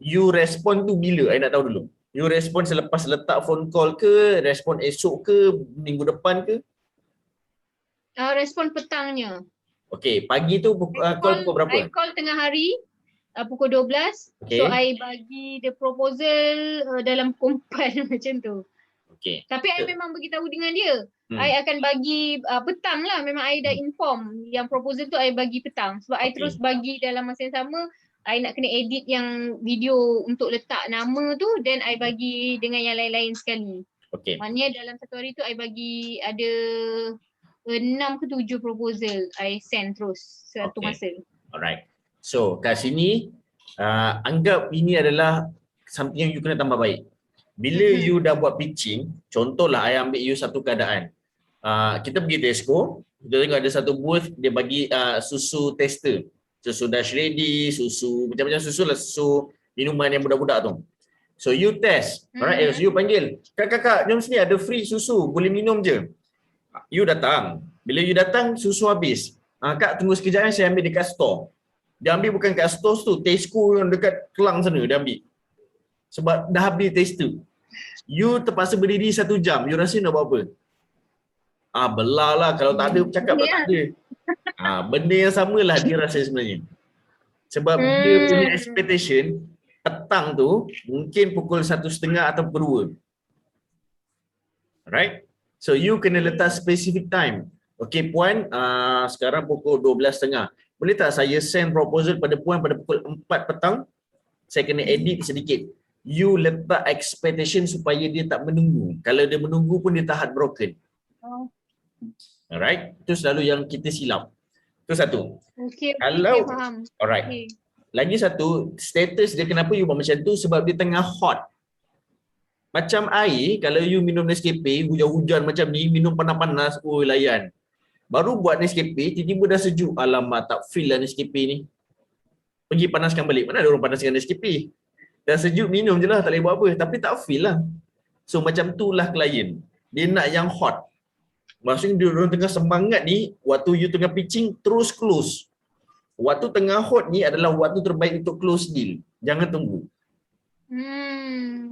you respon tu bila? I nak tahu dulu. You respon selepas letak phone call ke, respon esok ke, minggu depan ke? Respon petangnya. Okay, pagi tu call pukul berapa? I call tengah hari, pukul 12. Okay. So I bagi the proposal dalam pukul 4 macam tu. Okay. Tapi I memang beritahu dengan dia. I akan bagi petang lah. Memang I dah inform yang proposal tu I bagi petang. Sebab I terus bagi dalam masa yang sama, I nak kena edit yang video untuk letak nama tu, then I bagi dengan yang lain-lain sekali. Okay. Maknanya dalam satu hari tu I bagi ada 6 ke 7 proposal I send terus satu masa. Alright. So kat sini anggap ini adalah something yang you kena tambah baik. Bila you dah buat pitching, contohlah I ambil you satu keadaan. Kita pergi Tesco, kita tengok ada satu booth, dia bagi susu tester. Susu Dash Ready, susu macam-macam susu lah, susu minuman yang budak-budak tu. So you test. Alright, so you panggil, "Kak, jom sini ada free susu, boleh minum je." You datang. Bila you datang, susu habis. "Kak, tunggu sekejap, saya ambil dekat store." Dia ambil bukan kat store tu, Tesco yang dekat Kelang sana dia ambil. Sebab dah habis tester. You terpaksa berdiri 1 jam. You rasa nak buat apa? Belah lah. Kalau tak ada, cakap tak ada. Benda yang samalah dia rasa sebenarnya. Sebab dia punya expectation, petang tu, mungkin pukul 1:30 atau pukul 2. Right? So, you kena letak specific time. Okay, Puan, sekarang pukul 12:30. Boleh tak saya send proposal pada Puan pada pukul 4 petang? Saya kena edit sedikit. You letak expectation supaya dia tak menunggu. Kalau dia menunggu pun dia tak heartbroken. Alright? Itu selalu yang kita silap. Itu satu. Okay, Kalau, faham. alright. Okay. Lagi satu, status dia kenapa you buat macam tu? Sebab dia tengah hot. Macam air, kalau you minum Nescafe, hujan-hujan macam ni, minum panas-panas, layan. Baru buat Nescafe, tiba-tiba dah sejuk. Alamak, tak feel lah Nescafe ni. Pergi panaskan balik. Mana ada orang panaskan Nescafe? Dah sejuk, minum je lah, tak boleh buat apa. Tapi tak feel lah. So macam tu lah klien. Dia nak yang hot. Maksudnya dia orang tengah semangat ni, waktu you tengah pitching, terus close. Waktu tengah hot ni adalah waktu terbaik untuk close deal. Jangan tunggu.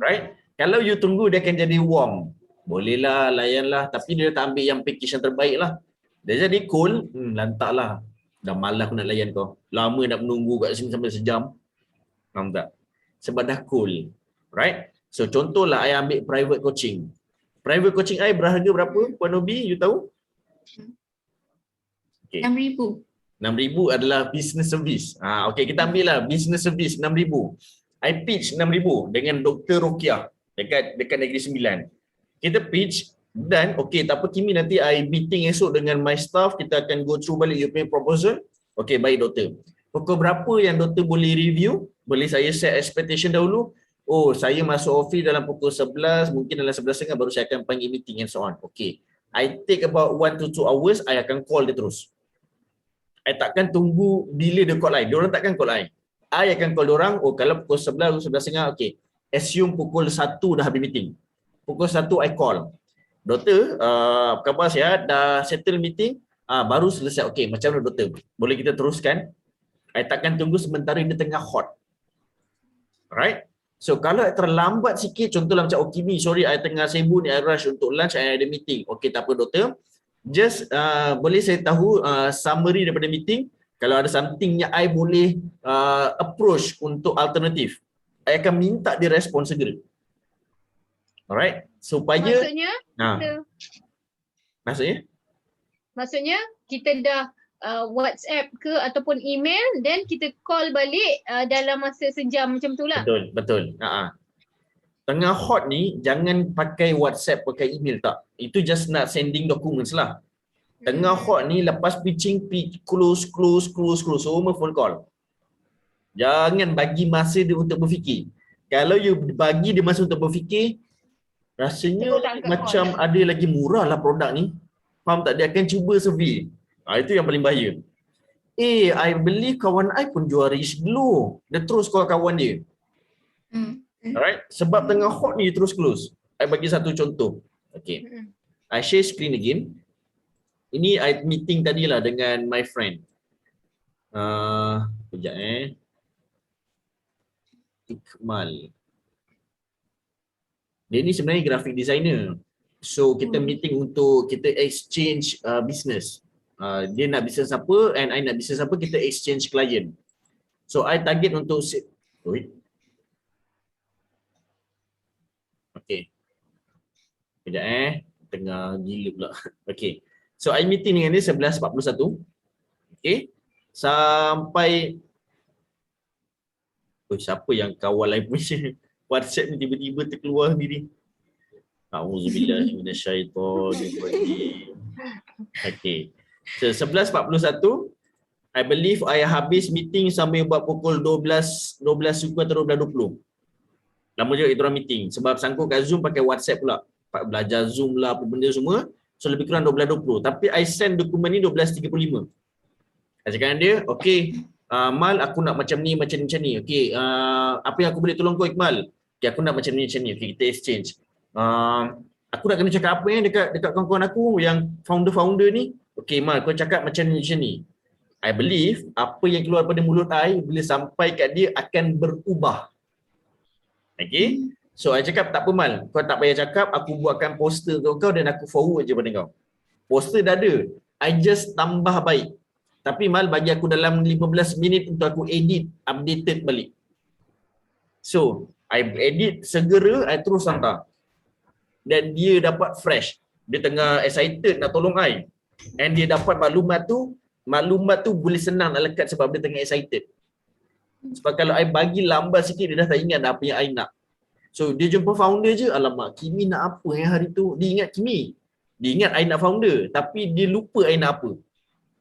Right? Kalau you tunggu, dia akan jadi warm. Bolehlah, layanlah. Tapi dia tak ambil yang package yang terbaik lah. Dia jadi cool, lantaklah. Dah malas aku nak layan kau. Lama nak menunggu kat sini sampai sejam. Faham tak? Sebab dah cool. Right? So contohlah, I ambil private coaching. Private coaching I berharga berapa? Puan Nobi, you tahu? Okay. 6,000. 6,000 adalah business service. Okay, kita ambil lah business service 6,000. I pitch 6,000 dengan Dr. Rokiah dekat Negeri Sembilan. Kita pitch dan okay, tak apa Kimi, nanti I meeting esok dengan my staff, kita akan go through balik you punya proposal. Okay, baik doktor. Pukul berapa yang doktor boleh review? Boleh saya set expectation dahulu? Saya masuk office dalam pukul 11, mungkin dalam 11.30 baru saya akan panggil meeting and so on. Okay. I take about 1 to 2 hours, I akan call dia terus. I takkan tunggu bila dia call I. Diorang takkan call I. I akan call diorang, kalau pukul 11, 11.30, okay. Assume pukul 1 dah habis meeting. Pukul 1 I call. Doktor, apa khabar, sihat? Dah settle meeting? Baru selesai. Okay, macam mana doktor? Boleh kita teruskan? I takkan tunggu sementara dia tengah hot. Alright? So kalau terlambat sikit, contohlah macam Kimi, sorry I tengah sibuk ni, I rush untuk lunch, I ada meeting. Okay, tak apa doktor. Just boleh saya tahu summary daripada meeting. Kalau ada something yang I boleh approach untuk alternatif, I akan minta dia respon segera. Alright? Supaya Maksudnya kita dah WhatsApp ke ataupun email, then kita call balik dalam masa sejam macam tu lah. Betul. Tengah hot ni jangan pakai WhatsApp, pakai email tak. Itu just nak sending documents lah. Tengah hot ni lepas pitching, close, semua phone call. Jangan bagi masa dia untuk berfikir. Kalau you bagi dia masa untuk berfikir, rasanya macam ada lagi murah lah produk ni. Faham tak? Dia akan cuba survey. Itu yang paling bahaya. I believe kawan I pun jual Rich Glow. Dia terus call kawan dia. Alright? Sebab tengah hot ni terus close. I bagi satu contoh. Okay. I share screen again. Ini I meeting tadilah dengan my friend. Sekejap Iqmal. Dia ni sebenarnya graphic designer. So kita meeting untuk kita exchange business. Dia nak business apa and I nak business apa, kita exchange client. So I target untuk okay. Sekejap tengah gila pula. Okay. So I meeting dengan dia 11.41. Okay. Sampai siapa yang kawal I punya WhatsApp ni tiba-tiba terkeluar sendiri. Auzubillah minasyaitonirrajim. Okay. So 11.41, I believe I habis meeting sampai buat pukul 12 suku atau 12.20. Lama juga kita orang meeting sebab sangkut kat Zoom pakai WhatsApp pula. Belajar Zoom lah apa benda semua. So lebih kurang 12.20. Tapi I send dokumen ni 12.35. I cakap dengan dia, okay, Mal, aku nak macam ni. Okay, apa yang aku boleh tolong kau Iqmal? Okay, aku nak macam ni. Okay, kita exchange. Aku nak kena cakap apa dekat kawan-kawan aku yang founder ni. Okay, Mal, kau cakap macam ni. I believe apa yang keluar pada mulut I bila sampai kat dia akan berubah. Okay? So, I cakap tak apa Mal, kau tak payah cakap, aku buatkan poster untuk kau dan aku forward je pada kau. Poster dah ada. I just tambah baik. Tapi Mal bagi aku dalam 15 minit untuk aku edit, updated balik. So, I edit segera, I terus hantar. Dan dia dapat fresh. Dia tengah excited nak tolong I. And dia dapat maklumat tu boleh senang nak lekat sebab dia tengah excited. Sebab kalau I bagi lambat sikit, dia dah tak ingat dah apa yang I nak. So, dia jumpa founder je, alamak, Kimi nak apa hari tu? Dia ingat Kimi. Dia ingat I nak founder. Tapi dia lupa I nak apa.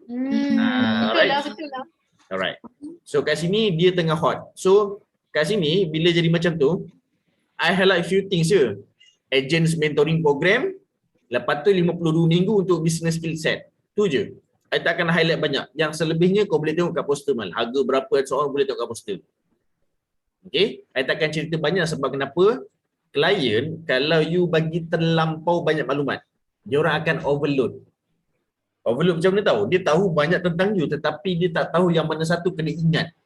Betul lah. Alright. So, kat sini dia tengah hot. So, kat sini, bila jadi macam tu, I highlight few things je. Agents mentoring program, lepas tu 52 minggu untuk business skill set. Tu je. I tak akan highlight banyak. Yang selebihnya kau boleh tengok kat poster Mal. Harga berapa seorang boleh tengok kat poster. Okay? I takkan cerita banyak sebab kenapa? Klien, kalau you bagi terlampau banyak maklumat, dia orang akan overload. Overload macam mana tahu? Dia tahu banyak tentang you tetapi dia tak tahu yang mana satu kena ingat.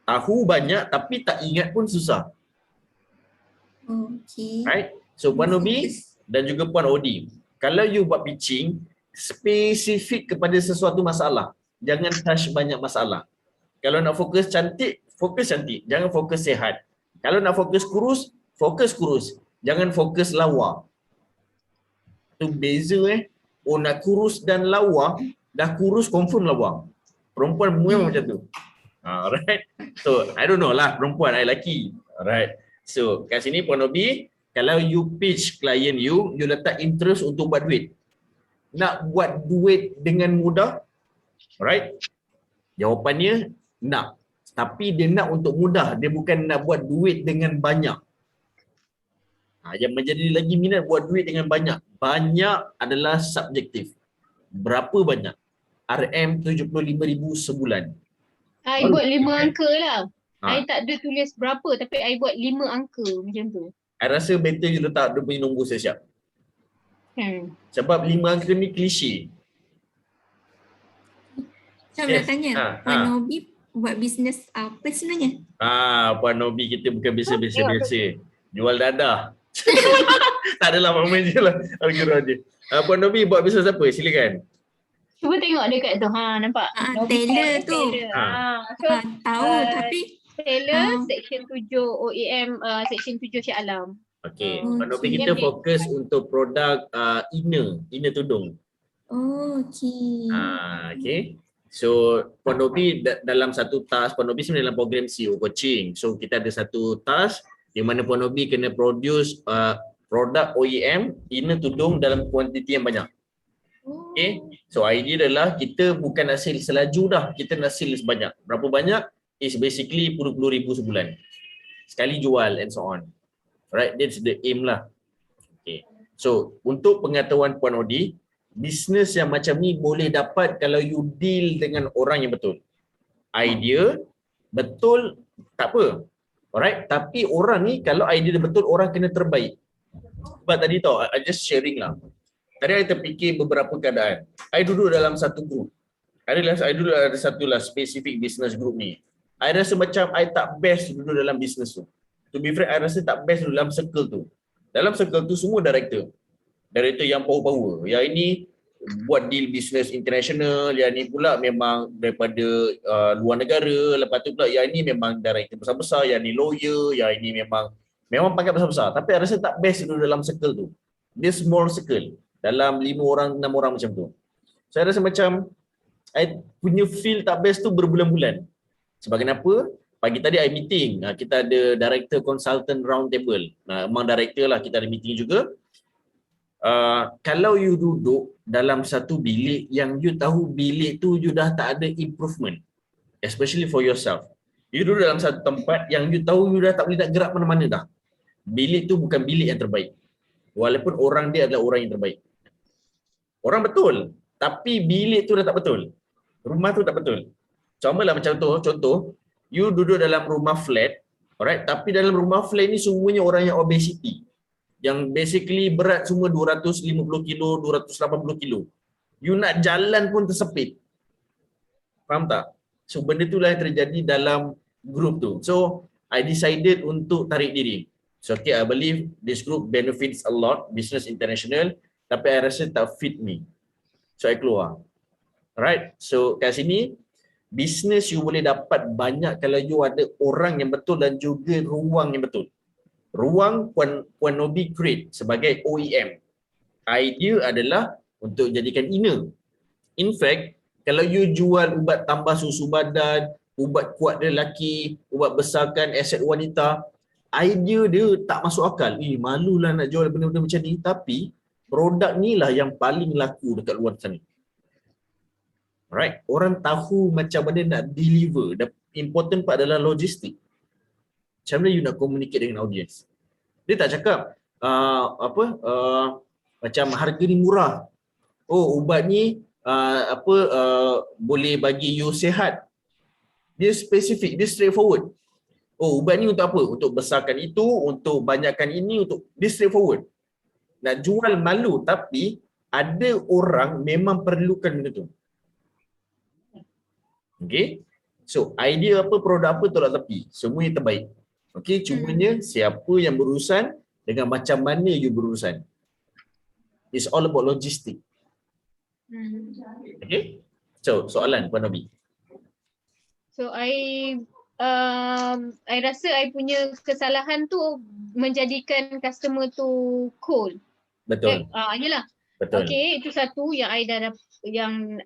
Tahu banyak tapi tak ingat pun susah. Okay. Right? So Puan Nobi dan juga Puan Odi, kalau you buat pitching, spesifik kepada sesuatu masalah. Jangan touch banyak masalah. Kalau nak fokus cantik, fokus cantik. Jangan fokus sihat. Kalau nak fokus kurus. Jangan fokus lawa. Tu beza Oh nak kurus dan lawa, dah kurus confirm lawa. Perempuan memang macam tu. Alright. So, I don't know lah perempuan, I lelaki. Alright. So, kat sini Puan Nobi, kalau you pitch klien you letak interest untuk buat duit. Nak buat duit dengan mudah? Alright. Jawapannya nak. Tapi dia nak untuk mudah. Dia bukan nak buat duit dengan banyak. Yang menjadi lagi minat buat duit dengan banyak. Banyak adalah subjektif. Berapa banyak? RM75,000 sebulan. I buat 5 angka lah. I tak ada tulis berapa tapi I buat 5 angka macam tu. I rasa better you letak dia punya nombor siap-siap. Sebab 5 angka ni klise. Saya nak tanya, Puan Nobi buat bisnes apa sebenarnya? Puan Nobi kita bukan biasa-biasa. Jual dadah. Tak adalah main je lah. Puan Nobi buat bisnes apa? Silakan. Cuba tengok dekat tu. Nampak? Taylor tu. Tahu tapi Taylor section 7 OEM section 7 Shah Alam. Okey, Puan Nobi kita fokus untuk produk inner tudung. Okey. Okey. So Puan Nobi dalam satu task, Puan Nobi sebenarnya dalam program CEO coaching. So kita ada satu task di mana Puan Nobi kena produce produk OEM inner tudung dalam kuantiti yang banyak. Okay. So idea adalah kita bukan nak sales selaju dah, kita nak sales banyak. Berapa banyak? Is basically 10,000 sebulan. Sekali jual and so on. Right, that's the aim lah. Okay. So untuk pengetahuan Puan Odi, bisnes yang macam ni boleh dapat kalau you deal dengan orang yang betul. Idea betul tak apa. Alright, tapi orang ni kalau idea dia betul, orang kena terbaik. Sebab tadi tau, I just sharing lah. Tadi I terfikir beberapa keadaan. I duduk dalam satu group. I duduk ada satu lah spesifik business group ni. I rasa macam I tak best duduk dalam business tu. To be frank, I rasa tak best duduk dalam circle tu. Dalam circle tu semua director. Director yang power-power. Yang ini buat deal business international, yang ni pula memang daripada luar negara, lepas tu pula yang ni memang director besar-besar, yang ni lawyer, yang ini memang pangkat besar-besar. Tapi I rasa tak best duduk dalam circle tu. Dia small circle. Dalam 5 orang, 6 orang macam tu. Saya rasa macam I punya feel tak best tu berbulan-bulan. Sebab kenapa? Pagi tadi I meeting. Kita ada director consultant round table. Memang director lah, kita ada meeting juga. Kalau you duduk dalam satu bilik yang you tahu bilik tu you dah tak ada improvement, especially for yourself. You duduk dalam satu tempat yang you tahu you dah tak boleh nak gerak mana-mana dah. Bilik tu bukan bilik yang terbaik. Walaupun orang dia adalah orang yang terbaik. Orang betul, tapi bilik tu dah tak betul. Rumah tu tak betul. Contohlah macam tu, contoh, you duduk dalam rumah flat Alright, tapi dalam rumah flat ni semuanya orang yang obesity. Yang basically berat semua 250 kilo, 280 kilo. You nak jalan pun tersepit. Faham tak? So benda itulah yang terjadi dalam group tu. So I decided untuk tarik diri. So okay, I believe this group benefits a lot, business international, tapi I rasa tak fit me. So I keluar. Alright, so kat sini business you boleh dapat banyak kalau you ada orang yang betul dan juga ruang yang betul. Ruang Puan Nobi create sebagai OEM. Idea adalah untuk jadikan inner. In fact, kalau you jual ubat tambah susu badan, ubat kuat lelaki, ubat besarkan aset wanita, idea dia tak masuk akal. Malulah nak jual benda-benda macam ni, tapi produk ni lah yang paling laku dekat luar sana. Alright, orang tahu macam mana nak deliver. The important part adalah logistik. Macam mana you nak communicate dengan audience. Dia tak cakap macam harga ni murah. Oh, ubat ni boleh bagi you sihat. Dia spesifik, dia straightforward. Oh, ubat ni untuk apa? Untuk besarkan itu, untuk banyakkan ini, untuk dia straightforward. Nak jual malu, tapi ada orang memang perlukan benda tu. Okay, so idea apa, produk apa tolak tepi, semua yang terbaik. Okay, cumanya siapa yang berurusan dengan macam mana you berurusan. It's all about logistik. Okay, so soalan Puan Nobi. So I rasa I punya kesalahan tu menjadikan customer tu cold. Betul. Yelah. Betul. Okay, itu satu yang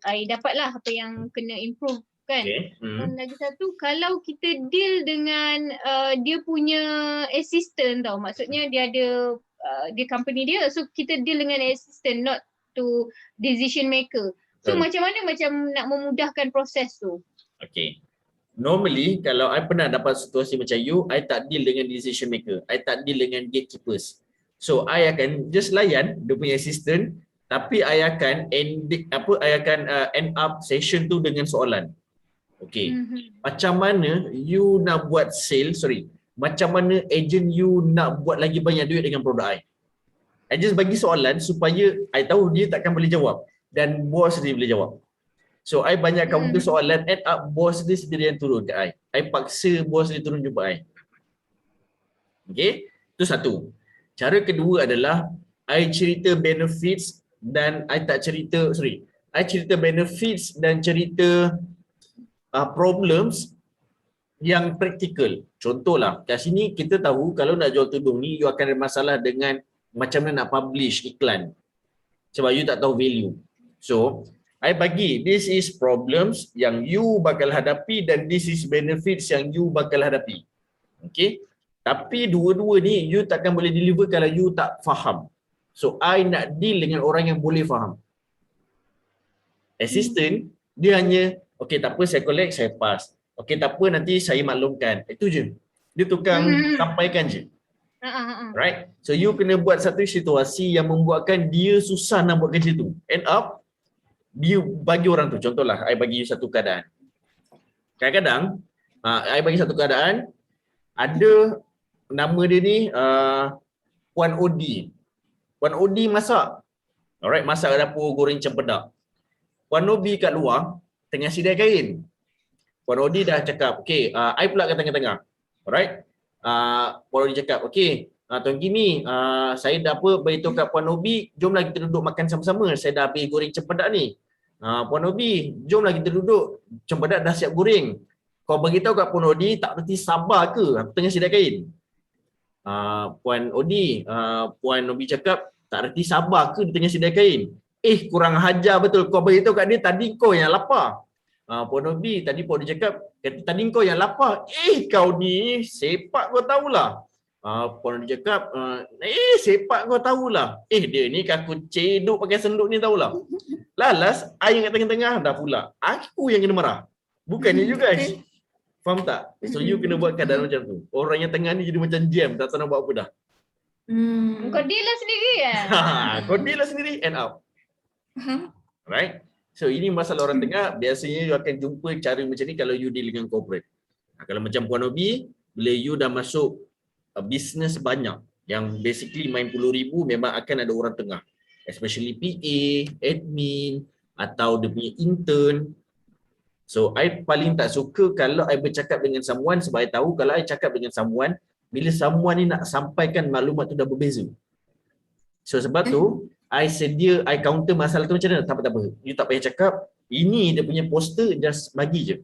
I dapat lah, apa yang kena improve kan. Okay. Dan lagi satu, kalau kita deal dengan dia punya assistant tau, maksudnya dia ada dia company dia, so kita deal dengan assistant, not to decision maker. So macam mana macam nak memudahkan proses tu? Okay. Normally kalau I pernah dapat situasi macam you, I tak deal dengan decision maker, I tak deal dengan gatekeepers. So I akan just layan dia punya assistant, tapi I akan end up session tu dengan soalan. Okay. Macam mana you nak buat sale, macam mana agent you nak buat lagi banyak duit dengan produk I? I just bagi soalan supaya I tahu dia takkan boleh jawab dan bos dia boleh jawab. So I banyak counter soalan, end up bos dia sendiri yang turun ke I. I paksa bos dia turun jumpa I. Okay, itu satu. Cara kedua adalah I cerita benefits dan I tak cerita, I cerita benefits dan cerita problems yang praktikal. Contohlah, kat sini kita tahu kalau nak jual tudung ni, you akan ada masalah dengan macam mana nak publish iklan. Sebab you tak tahu value. So, I bagi, this is problems yang you bakal hadapi dan this is benefits yang you bakal hadapi. Okay? Tapi dua-dua ni, you takkan boleh deliver kalau you tak faham. So, I nak deal dengan orang yang boleh faham. Assistant, dia hanya okay, tak apa, saya collect, saya pass. Okay, tak apa, nanti saya maklumkan. Itu je. Dia tukang sampaikan je. Right? So, you kena buat satu situasi yang membuatkan dia susah nak buat kerja tu. End up, dia bagi orang tu. Contohlah, I bagi satu keadaan. Kadang-kadang, I bagi satu keadaan, ada nama dia ni, Puan Odi. Puan Odi masak. Alright, masak kat dapur, goreng cempedak. Puan Nobi kat luar, tengah sidai kain. Puan Odi dah cakap, okay, I pula kat tengah-tengah. Alright. Puan Odi cakap, okay, Tuan Kimi, saya dah beritahu kat Puan Nobi, jomlah kita duduk makan sama-sama. Saya dah habis goreng cempedak ni. Puan Nobi, jomlah kita duduk. Cempedak dah siap goreng. Kau beritahu kat Puan Odi, tak berhenti sabar ke? Aku tengah sidai kain. Puan Odi, Puan Nobi cakap, tak berhenti sabar ke dia tengah sidai kain? Kurang hajar betul. Kau beritahu kat dia, tadi kau yang lapar. Puan Nobi, tadi Puan Nobi cakap, tadi kau yang lapar. Kau ni, sepak kau tahulah. Puan Nobi cakap, sepak kau tahulah. Dia ni kaku ceduk pakai senduk ni tahulah. Lalas, I yang kat tengah-tengah dah pula. Aku yang kena marah. Bukannya you guys. Faham tak? So you kena buat keadaan macam tu. Orang yang tengah ni jadi macam jam, tak tahu nak buat apa dah. Kau deal lah sendiri Kau deal lah sendiri, end up. Right? So ini masalah orang tengah, biasanya you akan jumpa cara macam ni kalau you deal dengan corporate. Kalau macam Puan Nobi, bila you dah masuk business banyak yang basically main puluh ribu, memang akan ada orang tengah, especially PA, admin atau dia punya intern. So I paling tak suka kalau I bercakap dengan someone, sebab I tahu kalau I cakap dengan someone, bila someone ni nak sampaikan maklumat tu dah berbeza. So sebab tu I counter masalah tu macam mana? Tak apa. You tak payah cakap, ini dia punya poster, just bagi je.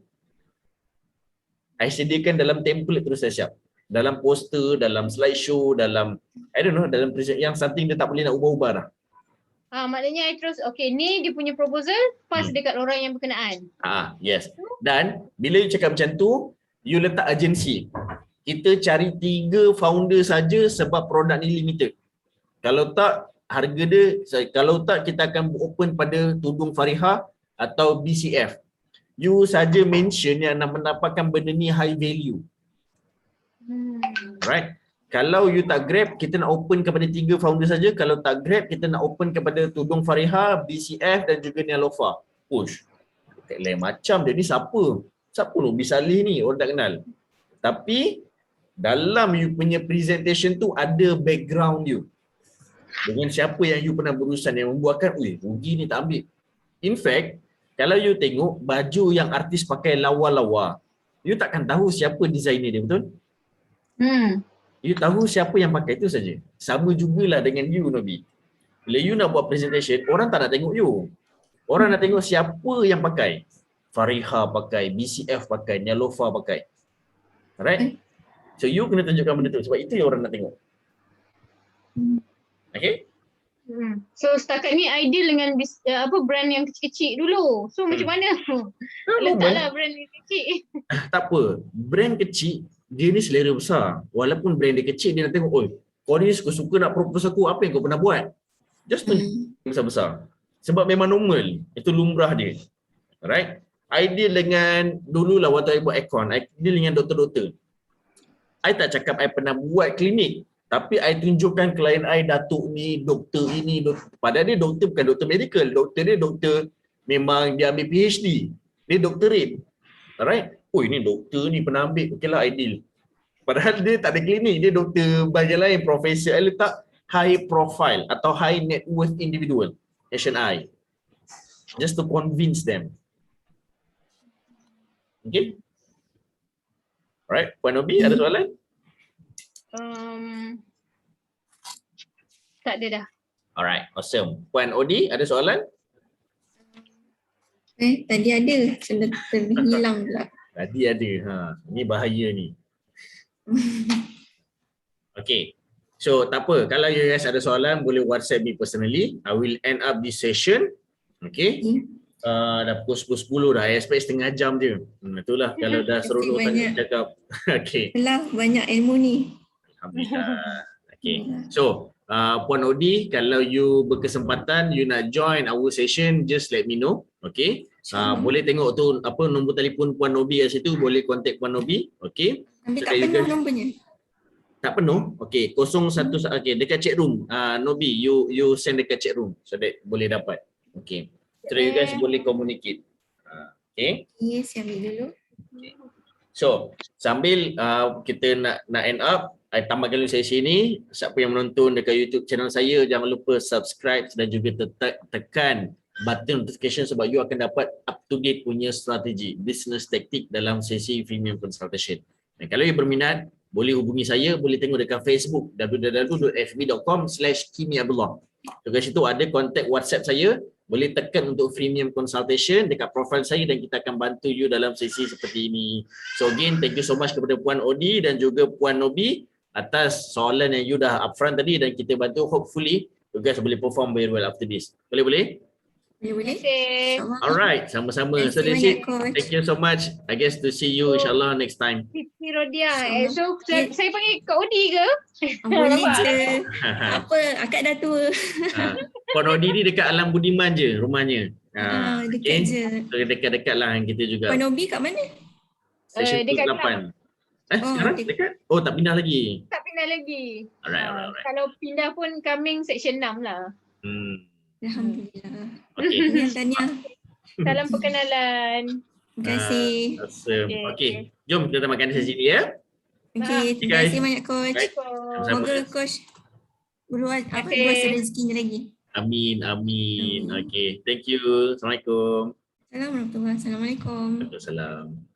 I sediakan dalam template terus saya siap. Dalam poster, dalam slideshow, dalam dalam present yang something dia tak boleh nak ubah-ubah dah. Maknanya I terus ni dia punya proposal pass dekat orang yang berkenaan. Yes. Dan bila you cakap macam tu, you letak agensi. Kita cari 3 founder saja sebab produk ni limited. Kalau tak, harga dia, kalau tak kita akan open pada Tudung Fariha atau BCF. You saja mention yang nak mendapatkan benda ni high value. Right? Kalau you tak grab, kita nak open kepada 3 founder saja. Kalau tak grab, kita nak open kepada Tudung Fariha, BCF dan juga Nialofa. Push. Lain macam dia ni siapa? Siapa Nubi Salih ni? Orang tak kenal. Tapi dalam you punya presentation tu ada background you. Dengan siapa yang you pernah berurusan yang membuatkan, rugi ni tak ambil. In fact, kalau you tengok baju yang artis pakai lawa-lawa, you takkan tahu siapa designer dia, betul? You tahu siapa yang pakai itu saja. Sama jugalah dengan you, Nobi. Bila you nak buat presentation, orang tak nak tengok you. Orang nak tengok siapa yang pakai. Fariha pakai, BCF pakai, Nialofa pakai. Alright? So you kena tunjukkan benda tu sebab itu yang orang nak tengok. Okay? So setakat ni ideal dengan brand yang kecil-kecil dulu. So macam mana? Letaklah brand yang kecil. Tak apa. Brand kecil, dia ni selera besar. Walaupun brand dia kecil, dia nak tengok, kau ni suka nak propose aku, apa yang kau pernah buat? Just tunjuk besar-besar. Sebab memang normal. Itu lumrah dia. Alright? Ideal dengan, dululah waktu I buat aircon, ideal dengan doktor-doktor. I tak cakap I pernah buat klinik. Tapi I tunjukkan klien I, datuk ni, doktor ini, doktor. Padahal dia doktor bukan doktor medical. Doktor dia doktor, memang dia ambil PhD. Dia doctorate. Alright? Ini doktor ni pernah ambil. Okey lah, ideal. Padahal dia tak ada klinik. Dia doktor bahagian lain, profesor. I letak high profile atau high net worth individual. HNI. Just to convince them. Okay? Alright, Puan Nobi, ada soalan? Tak ada dah. Alright, awesome. Puan Odi, ada soalan? Tadi ada, terhilang pula. Tadi ada. Ni bahaya ni. Okay. So, tak apa. Kalau you guys ada soalan, boleh WhatsApp me personally. I will end up this session. Okay. Dah pukul 10 dah. I expect setengah jam je. Itulah kalau dah seronok tanya cakap. Okay. Itulah banyak ilmu ni. Alhamdulillah. Okay. So, Puan Odi, kalau you berkesempatan, you nak join our session, just let me know. Okay. Boleh tengok tu nombor telefon Puan Nobi kat situ, boleh contact Puan Nobi. Okay. Tapi tak penuh nombornya. Tak penuh. Okay. 01, okay, dekat chat room. Nobi, you send dekat chat room so that boleh dapat. Okay. So you guys boleh communicate. Okay. Yes, ambil dulu. Okay. So, sambil kita nak end up, I tambahkan dulu sesi ni. Siapa yang menonton dekat YouTube channel saya, jangan lupa subscribe dan juga tekan button notification sebab you akan dapat up to date punya strategi, business taktik dalam sesi freemium consultation. Dan kalau you berminat, boleh hubungi saya, boleh tengok dekat Facebook www.fb.com/kimiabdullah. Dekat situ ada kontak WhatsApp saya, boleh tekan untuk freemium consultation dekat profile saya dan kita akan bantu you dalam sesi seperti ini. So again, thank you so much kepada Puan Odi dan juga Puan Nobi atas soalan yang you dah upfront tadi dan kita bantu, hopefully you guys boleh perform very well after this. Boleh? Boleh. Alright, sama-sama. So that's it. Thank you so much. I guess to see you insyaAllah next time. Siti Rodia. So saya panggil Kak Odi ke? Boleh je. Apa, akak dah tua. Puan Odi ni dekat Alam Budiman je rumahnya. Dekat je. So dekat-dekat lah kita juga. Puan Nobi kat mana? Stesen dekat 8. Sekarang dekat? Oh, tak pindah lagi. Tak pindah lagi. Alright. Kalau pindah pun coming section 6 lah. Alhamdulillah. Okay. Tahniah. Salam perkenalan. Terima kasih. Awesome. Okay. Jom kita makan di sini ya. Okay, terima guys. kasih banyak coach. Baik. Sama-sama. Semoga coach luas Okay. rezekinya lagi. Amin, amin. Amin. Okay, thank you. Assalamualaikum. Assalamualaikum warahmatullahi wabarakatuh. Waalaikumsalam.